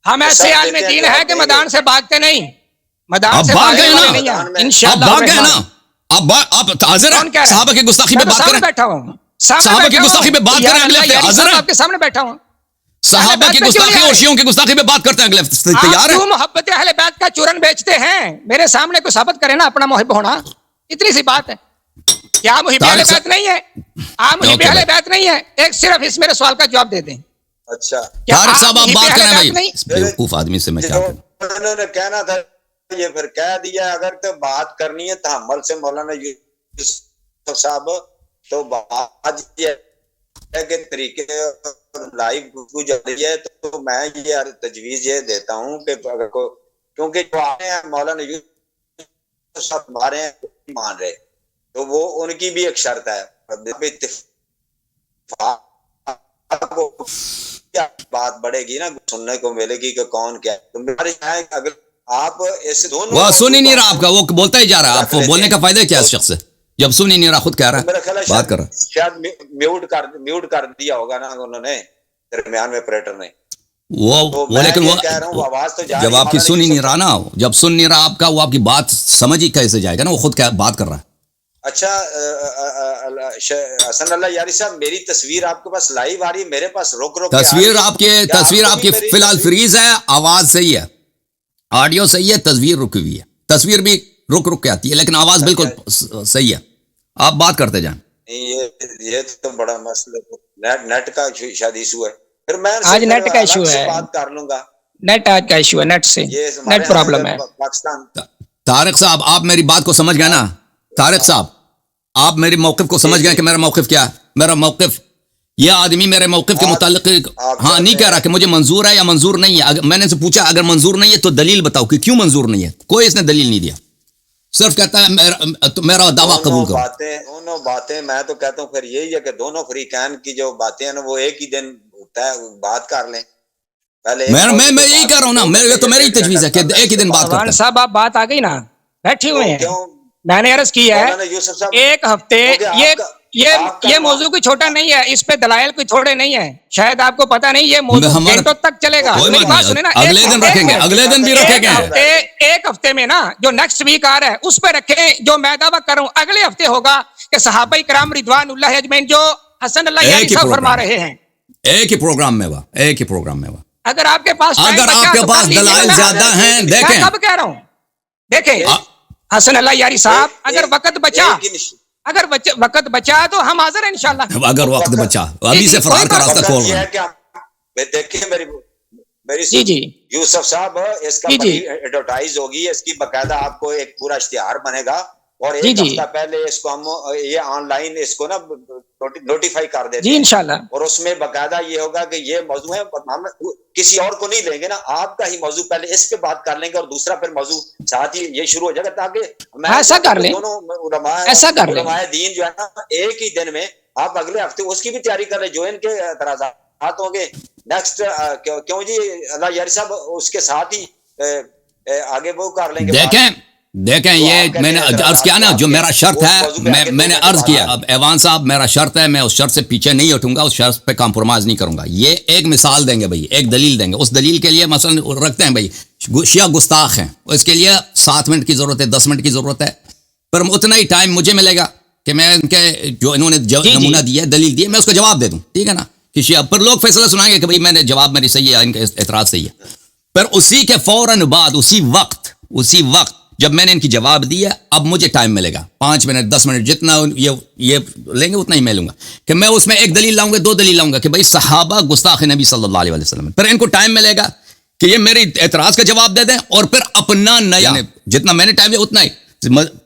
ہم ایسے عالم دین ہے کہ میدان سے بھاگتے نہیں، میدان سے بھاگ گئے نا، انشاءاللہ آپ بھاگ گئے نا. آپ حاضر ہیں صحابہ کی گستاخی پہ بات کریں؟ بیٹھا ہوں صحابہ کی گستاخی پہ بات کریں اگلے ہفتے. حاضر ہیں آپ کے سامنے بیٹھا ہوں. صحابہ کی گستاخی اور شیعوں کی گستاخی پہ بات کرتے ہیں اگلے ہفتے. تیار ہیں؟ آپ محبت اہل بیت کا چورن بیچتے ہیں، میرے سامنے کو ثابت کریں نا اپنا محب ہونا. اتنی سی بات ہے. کیا محب اہل بیت نہیں ہے؟ آپ محب اہل بیت نہیں ہے. ایک صرف اس میرے سوال کا جواب دے دیں. اچھا طارق صاحب آپ بات کریں بھائی. اس بیوقوف آدمی سے میں کیا کروں؟ انہوں نے کہنا تھا یہ پھر کہہ دیا. اگر تو بات کرنی ہے تحمل سے مولانا یوسف صاحب، تو بات یہ ہے کہ طریقے لائیو گفتگو جاری ہے تو میں یہ تجویز یہ دیتا ہوں کہ اگر کو کیونکہ جو آئے ہیں مولانا یوسف صاحب ہمارے ہیں مان رہے تو وہ ان کی بھی ایک شرط ہے. بات بڑھے گی نا، سننے کو ملے گی کہ کون کیا. اگر آپ اس دونوں وہ سن ہی نہیں رہا آپ کا، وہ بولتا ہی جا رہا ہے. آپ کو بولنے کا فائدہ کیا اس شخص سے جب سن ہی نہیں رہا، خود کہہ رہا ہے بات کر رہا ہے. شاید میوٹ کر دیا ہوگا نا انہوں نے درمیان میں آپریٹر نے. وہ لیکن وہ جب آپ کی سن ہی نہیں رہا نا، جب سن نہیں رہا آپ کا، وہ آپ کی بات سمجھ ہی کیسے جائے گا نا، وہ خود بات کر رہا ہے. اچھا حسن اللہ یاری صاحب، میری تصویر آپ کے پاس لائیو آ رہی ہے؟ میرے پاس رک تصویر آپ کی فی الحال فریز ہے. آواز صحیح ہے، آڈیو صحیح ہے، تصویر رکی ہوئی ہے. تصویر بھی رک کے آتی ہے لیکن آواز بالکل صحیح ہے. آپ بات کرتے جائیں. یہ تو بڑا مسئلہ نیٹ کا شاید ایشو ہے. پھر میں آج نیٹ کا ایشو ہے، بات کر لوں گا. نیٹ آج کا ایشو ہے، نیٹ سے نیٹ پرابلم ہے. پاکستان طارق صاحب آپ میری بات کو سمجھ گئے نا؟ طارق صاحب آپ میری موقف کو سمجھ گئے کہ میرا موقف کیا ہے؟ میرا موقف، یہ آدمی میرے موقف کے متعلق ہاں نہیں کہہ رہا کہ مجھے منظور ہے یا منظور نہیں ہے. میں نے سے پوچھا اگر منظور نہیں ہے تو دلیل بتاؤ کہ کیوں منظور نہیں ہے. کوئی اس نے دلیل نہیں دیا، صرف کہتا ہے میرا دعویٰ قبول کرو. دونوں باتیں میں تو کہتا ہوں پھر یہی ہے کہ دونوں فریقین کی جو باتیں ہیں نا وہ ایک ہی دن ہوتا ہے، بات کر لیں. میں یہی کہہ رہا ہوں نا، تو میری تجویز ہے کہ ایک ہی دن بات کرتے ہیں. صاحب آپ بات آ گئی نا، بیٹھے ہوئے ہیں. میں نے عرض کی ہے ایک ہفتے یہ موضوع کوئی چھوٹا نہیں ہے، اس پہ دلائل کوئی تھوڑے نہیں ہے، شاید آپ کو پتا نہیں، یہ موضوع گھنٹوں تک چلے گا. میری بات سنیں نا، اگلے دن رکھیں گے، اگلے دن بھی رکھیں گے. ایک ہفتے میں نا جو نیکسٹ ویک آ رہا ہے اس پہ رکھیں. جو میں دعویٰ کر رہا ہوں اگلے ہفتے ہوگا کہ صحابہ کرام رضوان اللہ اجمعین جو حسن اللہ یاری صاحب فرما رہے ہیں، ایک ہی پروگرام میں ہوا. اگر آپ کے پاس دلائل زیادہ ہیں، دیکھیں کب کہہ رہا ہوں، دیکھیں حسن اللہ یاری صاحب، اگر وقت بچا تو ہم حاضر ہیں انشاءاللہ. اگر وقت بچا ابھی سے فرار کا راستہ کھول رہا ہے. دیکھیں میری جی یوسف صاحب، اس کا ایڈورٹائز ہوگی، اس کی باقاعدہ آپ کو ایک پورا اشتہار بنے گا، اور ایک ہفتہ پہلے اس کو ہم یہ آن لائن اس کو نا نوٹیفائی کر دیتے ہیں انشاءاللہ. اور اس میں باقاعدہ یہ ہوگا کہ یہ موضوع ہے، ہم کسی اور کو نہیں لیں گے نا، آپ کا ہی موضوع پہلے اس پہ بات کر لیں گے اور دوسرا پھر موضوع ساتھ ہی یہ شروع ہو جائے گا، تاکہ ایسا کر لیں، دونوں علماء دین جو ہے نا ایک ہی دن میں، آپ اگلے ہفتے اس کی بھی تیاری کر لیں. جو ان کے اعتراضات ہوں گے نیکسٹ، کیوں جی اللہ یاری صاحب اس کے ساتھ ہی آگے وہ کر لیں گے. دیکھیں یہ میں نے عرض کیا نا، جو میرا شرط ہے، میں نے عرض کیا، اب ایوان صاحب میرا شرط ہے، میں اس شرط سے پیچھے نہیں ہٹوں گا، اس شرط پہ کمپرومائز نہیں کروں گا. یہ ایک مثال دیں گے بھائی، ایک دلیل دیں گے، اس دلیل کے لیے مثلا رکھتے ہیں بھائی شیعہ گستاخ ہیں، اس کے لیے 7 منٹ کی ضرورت ہے، 10 منٹ کی ضرورت ہے، پر اتنا ہی ٹائم مجھے ملے گا کہ میں ان کے جو انہوں نے نمونہ دیا، دلیل دی، میں اس کو جواب دے دوں. ٹھیک ہے نا، کہ شیعہ پر لوگ فیصلہ سنائیں گے کہ بھائی میں نے جواب میری صحیح ہے، ان کا اعتراض صحیح ہے. پر اسی کے فوراً بعد اسی وقت جب میں نے ان کی جواب دی ہے، اب مجھے ٹائم ملے گا 5 منٹ 10 منٹ، جتنا یہ لیں گے اتنا ہی میں لوں گا، کہ میں اس میں ایک دلیل لاؤں گا، 2 دلیل لاؤں گا کہ بھائی صحابہ گستاخ نبی صلی اللہ علیہ وسلم. پھر ان کو ٹائم ملے گا کہ یہ میری اعتراض کا جواب دے دیں، اور پھر اپنا نیا جتنا میں نے ٹائم لیا اتنا ہی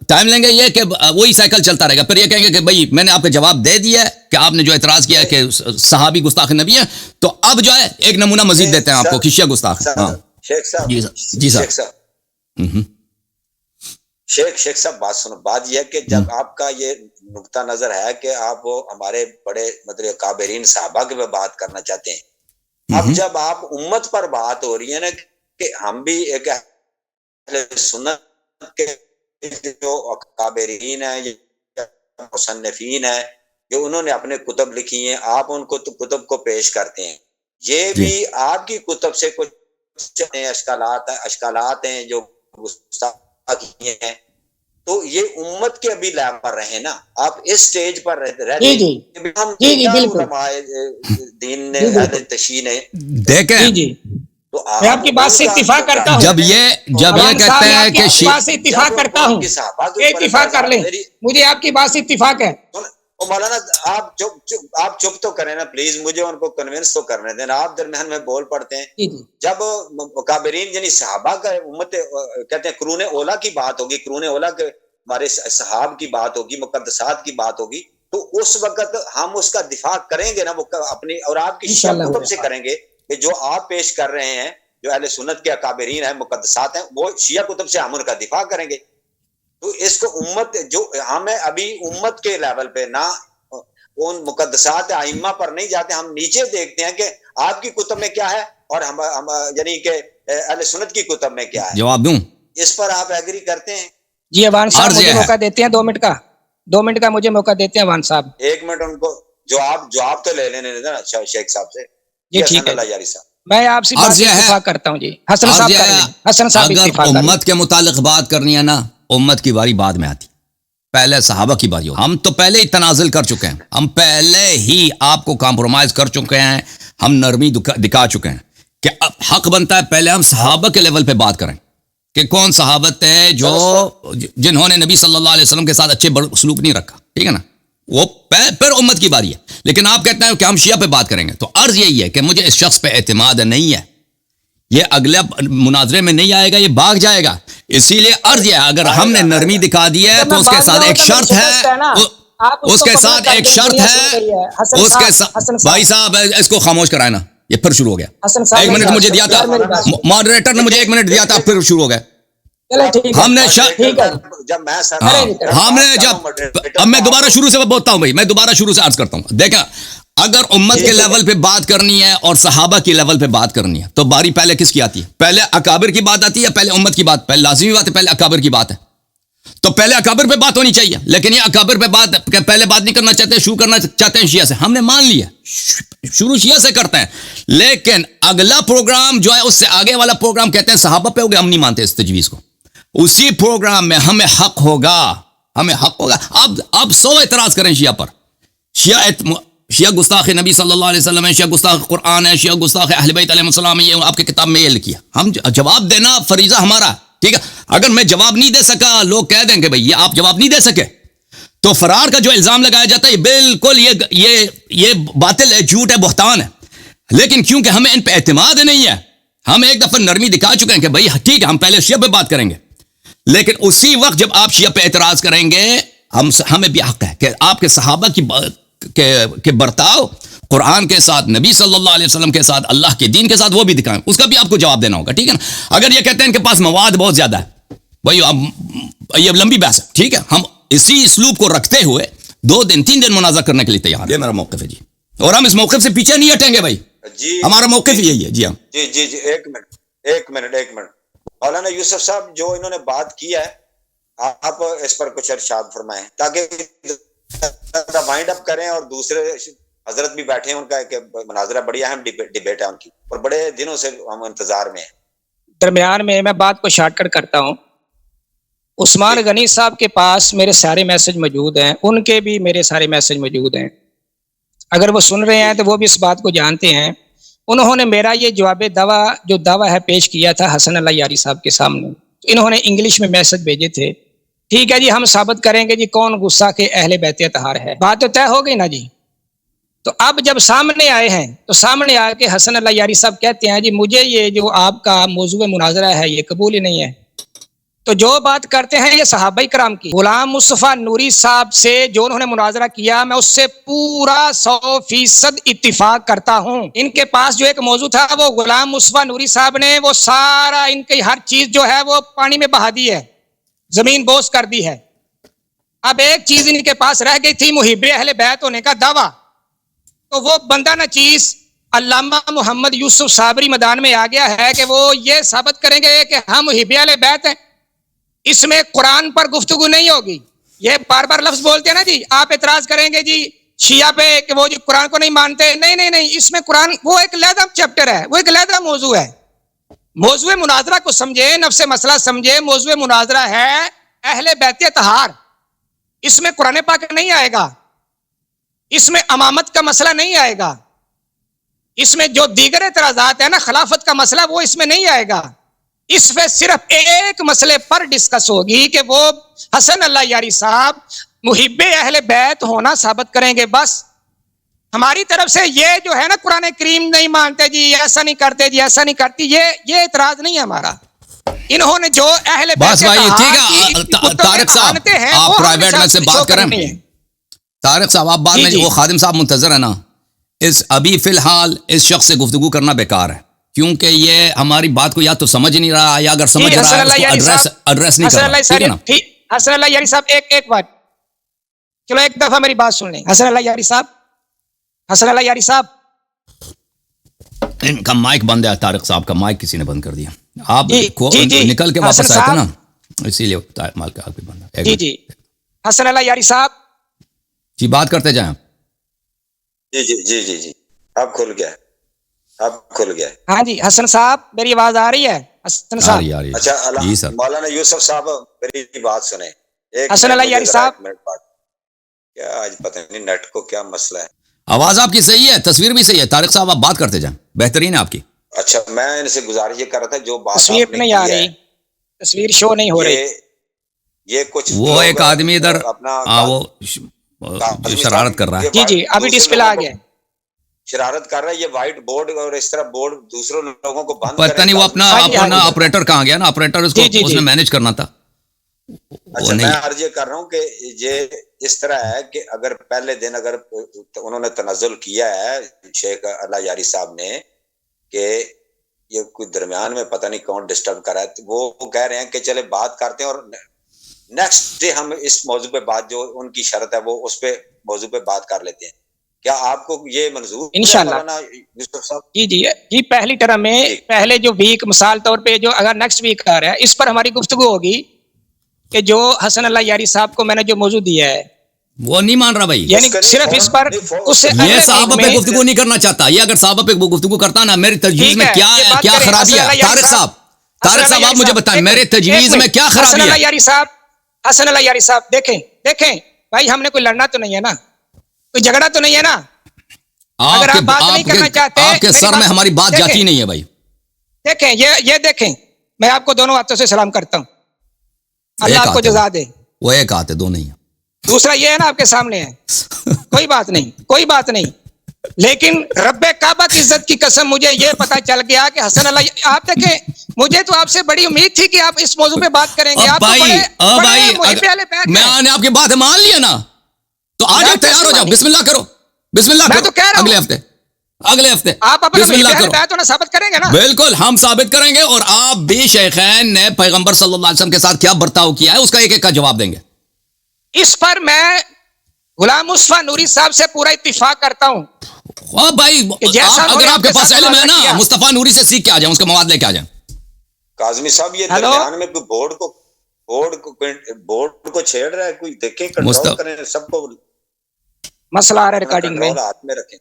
ٹائم لیں گے. یہ کہ وہی سائیکل چلتا رہے گا. پھر یہ کہیں گے کہ بھائی میں نے آپ کا جواب دے دیا ہے کہ آپ نے جو اعتراض کیا ہے کہ صحابی گستاخ نبی ہے، تو اب جو ہے ایک نمونہ مزید دیتے ہیں آپ کو کہ شیعہ گستاخ. شیخ صاحب بات سنو. بات یہ ہے کہ جب آپ کا یہ نقطہ نظر ہے کہ آپ ہمارے بڑے مطلب کابرین صحابہ کے بات کرنا چاہتے ہیں، اب جب آپ امت پر بات ہو رہی ہے نا کہ ہم بھی ایک سنت کے جو کابرین ہیں یا مصنفین ہیں، جو انہوں نے اپنے کتب لکھی ہیں، آپ ان کو کتب کو پیش کرتے ہیں، یہ بھی آپ کی کتب سے کچھ اشکالات ہیں جو ہیں، تو یہ امت کے ابھی لیول پر رہے نا. آپ اس سٹیج پر رہتے علماء دین نے تشیع نے دیکھیں، تو میں آپ کی بات سے اتفاق کرتا ہوں. جب یہ کہتے ہیں کہ بات سے اتفاق کرتا ہوں، اتفاق کر لیں، مجھے آپ کی بات سے اتفاق ہے. مولانا آپ چپ تو کریں نا پلیز، مجھے ان کو کنونس تو کرنے دینا. آپ درمیان میں بول پڑتے ہیں. جب کابرین یعنی صحابہ کا امت کہتے ہیں قرون اولا کی بات ہوگی، قرون اولا کے ہمارے صحاب کی بات ہوگی، مقدسات کی بات ہوگی، تو اس وقت ہم اس کا دفاع کریں گے نا، وہ اپنی اور آپ کی شیعہ کتب سے کریں گے کہ جو آپ پیش کر رہے ہیں، جو اہل سنت کے اکابرین ہیں، مقدسات ہیں، وہ شیعہ کتب سے ہم ان کا دفاع کریں گے. تو اس کو امت جو ہمیں ابھی امت کے لیول پہ نہ ان مقدسات ائمہ پر نہیں جاتے، ہم نیچے دیکھتے ہیں کہ آپ کی کتب میں کیا ہے اور ہم یعنی کہ اہل سنت کی کتب میں کیا ہے. جواب دوں اس پر آپ ایگری کرتے ہیں؟ جی ایوان صاحب مجھے موقع دیتے ہیں 2 منٹ کا، 2 منٹ کا مجھے موقع دیتے ہیں ایوان صاحب. 1 منٹ ان کو جواب تو لے لینے دینا شیخ صاحب سے. جی ٹھیک ہے، یاری صاحب میں آپ سے بات اتفاق کرتا ہوں. جی حسن صاحب کر لیں، حسن صاحب اتفاق کر لیں. امت کے متعلق بات کرنی ہے نا، امت کی باری بعد میں آتی، پہلے صحابہ کی باری ہو. ہم تو پہلے ہی تنازل کر چکے ہیں، ہم پہلے ہی آپ کو کمپرومائز کر چکے ہیں، ہم نرمی دکھا چکے ہیں کہ اب حق بنتا ہے پہلے ہم صحابہ کے لیول پہ بات کریں کہ کون صحابت ہے جو جنہوں نے نبی صلی اللہ علیہ وسلم کے ساتھ اچھے سلوک نہیں رکھا. ٹھیک ہے نا، وہ پھر امت کی باری ہے. لیکن آپ کہتے ہیں کہ ہم شیعہ پہ بات کریں گے، تو عرض یہی ہے کہ مجھے اس شخص پہ اعتماد نہیں ہے، یہ اگلے مناظرے میں نہیں آئے گا، یہ بھاگ جائے گا. اسی لیے عرض یہ ہے اگر ہم نے نرمی دکھا دی ہے تو اس کے ساتھ ایک شرط ہے، اس کے ساتھ ایک شرط ہے، اس کے ساتھ بھائی صاحب اس کو خاموش کرائے نا، یہ پھر شروع ہو گیا. 1 منٹ مجھے دیا تھا ماڈریٹر نے، مجھے 1 منٹ دیا تھا، پھر شروع ہو گیا. ہم نے اب میں دوبارہ شروع سے بولتا ہوں بھائی، میں دوبارہ شروع سے عرض کرتا ہوں. دیکھا، اگر امت کے لیول پہ بات کرنی ہے اور صحابہ کی لیول پہ بات کرنی ہے تو باری پہلے کس کی آتی ہے؟ پہلے اکابر کی بات آتی ہے یا پہلے امت کی بات؟ پہلے لازمی بات ہے پہلے اکابر کی بات ہے. تو پہلے اکابر پہ بات ہونی چاہیے، لیکن یہ اکابر پہ پہلے بات نہیں کرنا چاہتے، شروع کرنا چاہتے ہیں شیعہ سے. ہم نے مان لیا شروع شیعہ سے کرتے ہیں، لیکن اگلا پروگرام جو ہے اس سے آگے والا پروگرام کہتے ہیں صحابہ پہ ہو گیا. ہم نہیں مانتے اس تجویز کو. اسی پروگرام میں ہمیں حق ہوگا. اب 100 اعتراض کریں شیعہ پر. شیعہ گستاخ نبی صلی اللہ علیہ وسلم ہے، شیعہ گستاخ قرآن ہے، شیعہ گستاخ اہل بیت علیہ السلام ہے. یہ آپ کی کتاب میں یہ لکھیا. ہم جواب دینا فریضہ ہمارا، ٹھیک ہے. اگر میں جواب نہیں دے سکا، لوگ کہہ دیں کہ بھئی یہ آپ جواب نہیں دے سکے، تو فرار کا جو الزام لگایا جاتا ہے یہ بالکل یہ باطل ہے، جھوٹ ہے، بہتان ہے. لیکن کیونکہ ہمیں ان پہ اعتماد نہیں ہے، ہم ایک دفعہ نرمی دکھا چکے ہیں کہ بھئی ٹھیک ہے ہم پہلے شیعہ پہ بات کریں گے، لیکن اسی وقت جب آپ شیعہ پہ اعتراض کریں گے ہمیں بھی حق ہے کہ آپ کے صحابہ کے برتاؤ قرآن کے ساتھ، نبی صلی اللہ علیہ وسلم کے ساتھ، اللہ کے دین کے ساتھ وہ بھی دکھائیں. اس کا بھی آپ کو جواب دینا ہوگا، ٹھیک ہے نا. اگر یہ کہتے ہیں ان کے پاس مواد بہت زیادہ ہے، بھائی یہ لمبی بحث ہے، ٹھیک ہے، ہم اسی اسلوب کو رکھتے ہوئے 2 دن 3 دن مناظرہ کرنے کے لیے تیار ہیں. یہ میرا موقف ہے جی، اور ہم اس موقف سے پیچھے نہیں ہٹیں گے بھائی جی. ہمارا موقف یہی ہے. جی ہاں جی ایک منٹ مولانا یوسف صاحب جو انہوں نے بات کی ہے، آپ اس پر کچھ ارشاد فرمائیں تاکہ وائنڈ اپ کریں، اور دوسرے حضرت بھی بیٹھے ہیں، ان کا کہ مناظرہ بڑی اہم ڈیبیٹ ہے ان کی، اور بڑے دنوں سے ہم انتظار میں ہیں. درمیان میں بات کو شارٹ کٹ کرتا ہوں. عثمان غنی صاحب کے پاس میرے سارے میسج موجود ہیں، ان کے بھی میرے سارے میسج موجود ہیں. اگر وہ سن رہے ہیں تو وہ بھی اس بات کو جانتے ہیں. انہوں نے میرا یہ جواب دعویٰ ہے پیش کیا تھا حسن اللہ یاری صاحب کے سامنے. انہوں نے انگلش میں میسج بھیجے تھے، ٹھیک ہے جی ہم ثابت کریں گے جی کون غصہ کے اہل بیت اطہار ہے. بات تو طے ہو گئی نا جی. تو اب جب سامنے آئے ہیں تو سامنے آ کے حسن اللہ یاری صاحب کہتے ہیں جی مجھے یہ جو آپ کا موضوع مناظرہ ہے یہ قبول ہی نہیں ہے. تو جو بات کرتے ہیں یہ صحابہ کرام کی. غلام مصطفیٰ نوری صاحب سے جو انہوں نے مناظرہ کیا، میں اس سے پورا 100% اتفاق کرتا ہوں. ان کے پاس جو ایک موضوع تھا وہ غلام مصطفیٰ نوری صاحب نے وہ سارا ان کی ہر چیز جو ہے وہ پانی میں بہا دی ہے، زمین بوس کر دی ہے. اب ایک چیز ان کے پاس رہ گئی تھی، محب اہل بیت ہونے کا دعویٰ. تو وہ بندہ نہ چیز علامہ محمد یوسف صابری میدان میں آ گیا ہے کہ وہ یہ ثابت کریں گے کہ ہم محب اہل بیت ہیں. اس میں قرآن پر گفتگو نہیں ہوگی. یہ بار بار لفظ بولتے ہیں نا جی، آپ اعتراض کریں گے جی شیعہ پہ کہ وہ جو قرآن کو نہیں مانتے. نہیں، اس میں قرآن وہ ایک علیحدہ چیپٹر ہے، وہ ایک علیحدہ موضوع ہے. موضوع مناظرہ کو سمجھے، نفس مسئلہ سمجھے. موضوع مناظرہ ہے اہل بیت طہار. اس میں قرآن پاک نہیں آئے گا، اس میں امامت کا مسئلہ نہیں آئے گا، اس میں جو دیگر اعتراضات ہیں نا خلافت کا مسئلہ وہ اس میں نہیں آئے گا. اس میں صرف ایک مسئلے پر ڈسکس ہوگی کہ وہ حسن اللہ یاری صاحب محب اہل بیت ہونا ثابت کریں گے. بس ہماری طرف سے یہ جو ہے نا قرآن کریم نہیں مانتے جی، ایسا نہیں کرتے جی، ایسا نہیں کرتی، یہ اعتراض نہیں ہے ہمارا. انہوں نے جو اہل بیت بس بھائی ٹھیک ہے. طارق صاحب آپ پرائیویٹ میں سے بات کریں. طارق صاحب آپ بعد میں وہ خادم صاحب منتظر ہے نا، ابھی فی الحال اس شخص سے گفتگو کرنا بیکار ہے، کیونکہ یہ ہماری بات کو یا تو سمجھ نہیں رہا، یا اگر سمجھ رہا ہے اس کو ایڈریس نہیں کر رہا. ٹھیک ہے نا حسن اللہ یاری صاحب ایک بات، چلو ایک دفعہ میری بات سن لیں. حسن اللہ یاری صاحب ان کا مائک بند ہے. طارق صاحب کا مائک کسی نے بند کر دیا. آپ نکل کے واپس آئے تھے نا، اسی لیے مائک کا بند ہے. جی حسن اللہ یاری صاحب جی بات کرتے جائیں. جی اب کھل گیا. ہاں جی حسن صاحب میری آواز آ رہی ہے؟ حسن صاحب اچھا جی سر. مولانا یوسف صاحب میری بات سنیں. حسن اللہ یاری صاحب کیا آج پتہ نہیں نیٹ کو کیا مسئلہ ہے. آواز آپ کی صحیح ہے، تصویر بھی صحیح ہے. طارق صاحب آپ بات کرتے جائیں، بہترین ہے آپ کی. اچھا میں ان سے گزارش یہ کر رہا تھا جو بات تصویر نہیں آ رہی، تصویر شو نہیں ہو رہی. یہ کچھ وہ ایک آدمی ادھر وہ شرارت کر رہا ہے. جی ابھی ڈسپلے آ گیا. شرارت کر رہا ہے یہ وائٹ بورڈ اور اس طرح بورڈ دوسروں لوگوں کو بند پتہ نہیں وہ اپنا آپریٹر کہاں گیا نا، آپریٹر اس نے مینج کرنا تھا. اچھا میں عرض یہ کر رہا ہوں کہ یہ اس طرح ہے کہ اگر پہلے دن اگر انہوں نے تنزل کیا ہے شیخ اللہ یاری صاحب نے کہ یہ کوئی درمیان میں پتہ نہیں کون ڈسٹرب کر رہا ہے، وہ کہہ رہے ہیں کہ چلے بات کرتے ہیں اور نیکسٹ ڈے ہم اس موضوع پہ بات جو ان کی شرط ہے وہ اس پہ موضوع پہ بات کر لیتے ہیں. کیا آپ کو یہ منظور انشاءاللہ؟ جی پہلی ٹرم میں پہلے جو ویک مثال طور پہ جو اگر نیکسٹ ویک آ رہا ہے اس پر ہماری گفتگو ہوگی. کہ جو حسن اللہ یاری صاحب کو میں نے جو موضوع دیا ہے وہ نہیں مان رہا بھائی. یعنی صرف اس پر اس سے یہ صحابہ پہ گفتگو نہیں کرنا چاہتا. یہ اگر صحابہ پہ گفتگو کرتا نا میری تجویز میں کیا خرابی ہے؟ طارق صاحب آپ مجھے بتائیں میرے تجویز میں کیا خرابی ہے؟ حسن اللہ یاری صاحب دیکھیں بھائی ہم نے کوئی لڑنا تو نہیں ہے نا, کوئی جھگڑا تو نہیں ہے نا. اگر آپ بات نہیں کرنا چاہتے آپ کے سر میں ہماری بات جاتی نہیں ہے بھائی. دیکھیں یہ دیکھیں, میں آپ کو دونوں ہاتھوں سے سلام کرتا ہوں, اللہ آپ کو جزا دے. وہ ایک ہاتھ ہے, دو نہیں ہے. دوسرا یہ ہے نا آپ کے سامنے ہے, کوئی بات نہیں. لیکن رب کعبہ کی عزت کی قسم مجھے یہ پتا چل گیا کہ حسن اللہ, آپ دیکھیں مجھے تو آپ سے بڑی امید تھی کہ آپ اس موضوع پہ بات کریں گے. آپ میں نے آپ کی بات مان لیا نا, تو آ جاؤ, تیار ہو جاؤ, بسم اللہ کرو, بسم اللہ کرو. اگلے ہفتے آپ بسم اللہ کرو. بیعت ہونا ثابت کریں گے نا؟ بالکل ہم ثابت کریں گے, اور آپ بھی شیخین نے پیغمبر صلی اللہ علیہ وسلم کے ساتھ کیا برتاؤ کیا ہے اس کا ایک ایک کا جواب دیں گے. اس پر میں غلام مصطفیٰ نوری صاحب سے پورا اتفاق کرتا ہوں. بھائی اگر آپ کے پاس علم ہے نا, مصطفیٰ نوری سے سیکھ کے آ جائیں, اس کا مواد لے کے آ جائیں. کاظمی صاحب یہ درمیان میں بورڈ کو چھیڑ رہا ہے, کوئی دیکھیں کنٹرول کریں, سب کو مسئلہ آ رہا ہے ریکارڈنگ میں, ہاتھ میں رکھیں.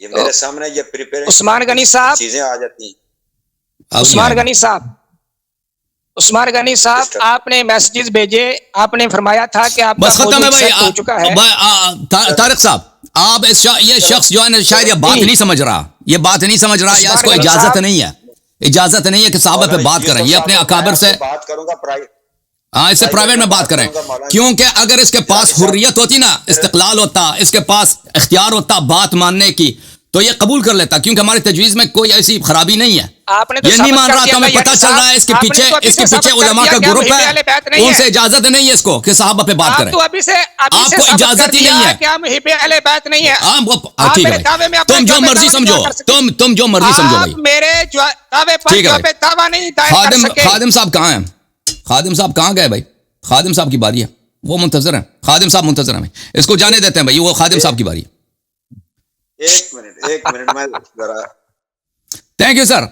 یہ میرے سامنے یہ پریپیئر عثمان غنی صاحب چیزیں آ جاتی ہیں. عثمان غنی صاحب آپ نے میسیجز بھیجے, آپ نے فرمایا تھا کہ آپ بس ختم ہے بھائی. طارق صاحب آپ یہ شخص جو ہے نا شاید یہ بات نہیں سمجھ رہا, یا اس کو اجازت نہیں ہے کہ صحابہ پہ بات کریں. یہ اپنے اکابر سے بات کروں گا, ہاں اس سے پرائیویٹ میں بات کریں, کیونکہ اگر اس کے پاس حریت ہوتی نا, استقلال ہوتا, اس کے پاس اختیار ہوتا بات ماننے کی, تو یہ قبول کر لیتا, کیونکہ ہماری تجویز میں کوئی ایسی خرابی نہیں ہے. یہ نہیں مان رہا, تو ہمیں پتہ چل رہا ہے اس کے پیچھے علماء کا گروپ ہے, ان سے اجازت نہیں ہے اس کو کہ صحابہ پہ بات کریں. آپ کو اجازت ہی نہیں ہے. ٹھیک ہے, تم جو مرضی سمجھو, تم جو مرضی سمجھو بھائی. میرے دعوے پر دعویٰ نہیں دائر کر سکے. خادم صاحب کہاں ہیں؟ خادم صاحب کہاں گئے بھائی؟ خادم صاحب کی باری ہے, وہ منتظر ہیں. خادم صاحب منتظر ہیں بھائی, اس کو جانے دیتے ہیں بھائی, وہ خادم صاحب کی باری ہے. ایک منٹ میں ذرا. تھینک یو سر,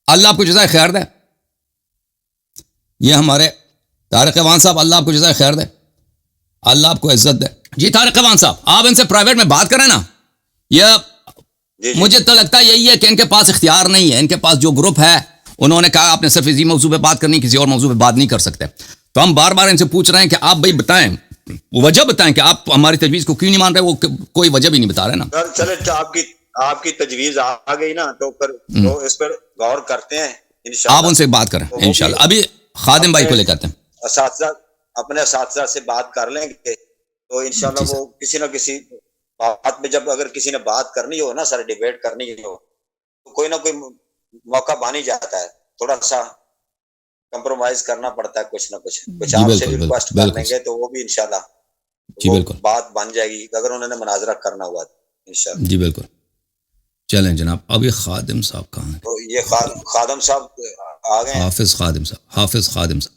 اللہ آپ کو جزائے خیر دے. یہ ہمارے طارق عوان صاحب, اللہ آپ کو جزائے خیر دے, اللہ آپ کو عزت دے. جی طارق عوان صاحب, آپ ان سے پرائیویٹ میں بات کریں نا. یہ مجھے تو لگتا ہے یہی ہے کہ ان کے پاس اختیار نہیں ہے. ان کے پاس جو گروپ ہے انہوں نے کہا آپ نے صرف اسی موضوع پہ بات کرنی, کسی اور موضوع پہ بات نہیں کر سکتے. تو ہم بار بار ان سے پوچھ رہے ہیں کہ آپ بھائی بتائیں, وجہ بتائیں کہ آپ ہماری تجویز کو کیوں نہیں مان رہے. وہ کوئی وجہ بھی نہیں بتا رہے نا. چلے آپ کی تجویز آ گئی نا, تو پھر اس پر غور کرتے ہیں انشاءاللہ. آپ ان سے بات کریں انشاءاللہ. ابھی خادم بھائی کو لے کہتے ہیں, اپنے اساتذہ سے بات کر لیں گے, تو انشاءاللہ وہ کسی نہ کسی بات میں, جب اگر کسی نے بات کرنی ہو نا سر, ڈیبیٹ کرنی ہو, تو کوئی نہ کوئی موقع بن ہی جاتا ہے. تھوڑا سا کمپرومائز کرنا پڑتا ہے, کچھ نہ کچھ آپ سے ریکویسٹ کر لیں گے, تو وہ بھی انشاءاللہ بات بن جائے گی, اگر انہوں نے مناظرہ کرنا ہوا انشاءاللہ. جی بالکل. چلیں جناب, ابھی خادم صاحب کہاں ہیں؟ تو یہ خادم صاحب آ گئے. حافظ خادم صاحب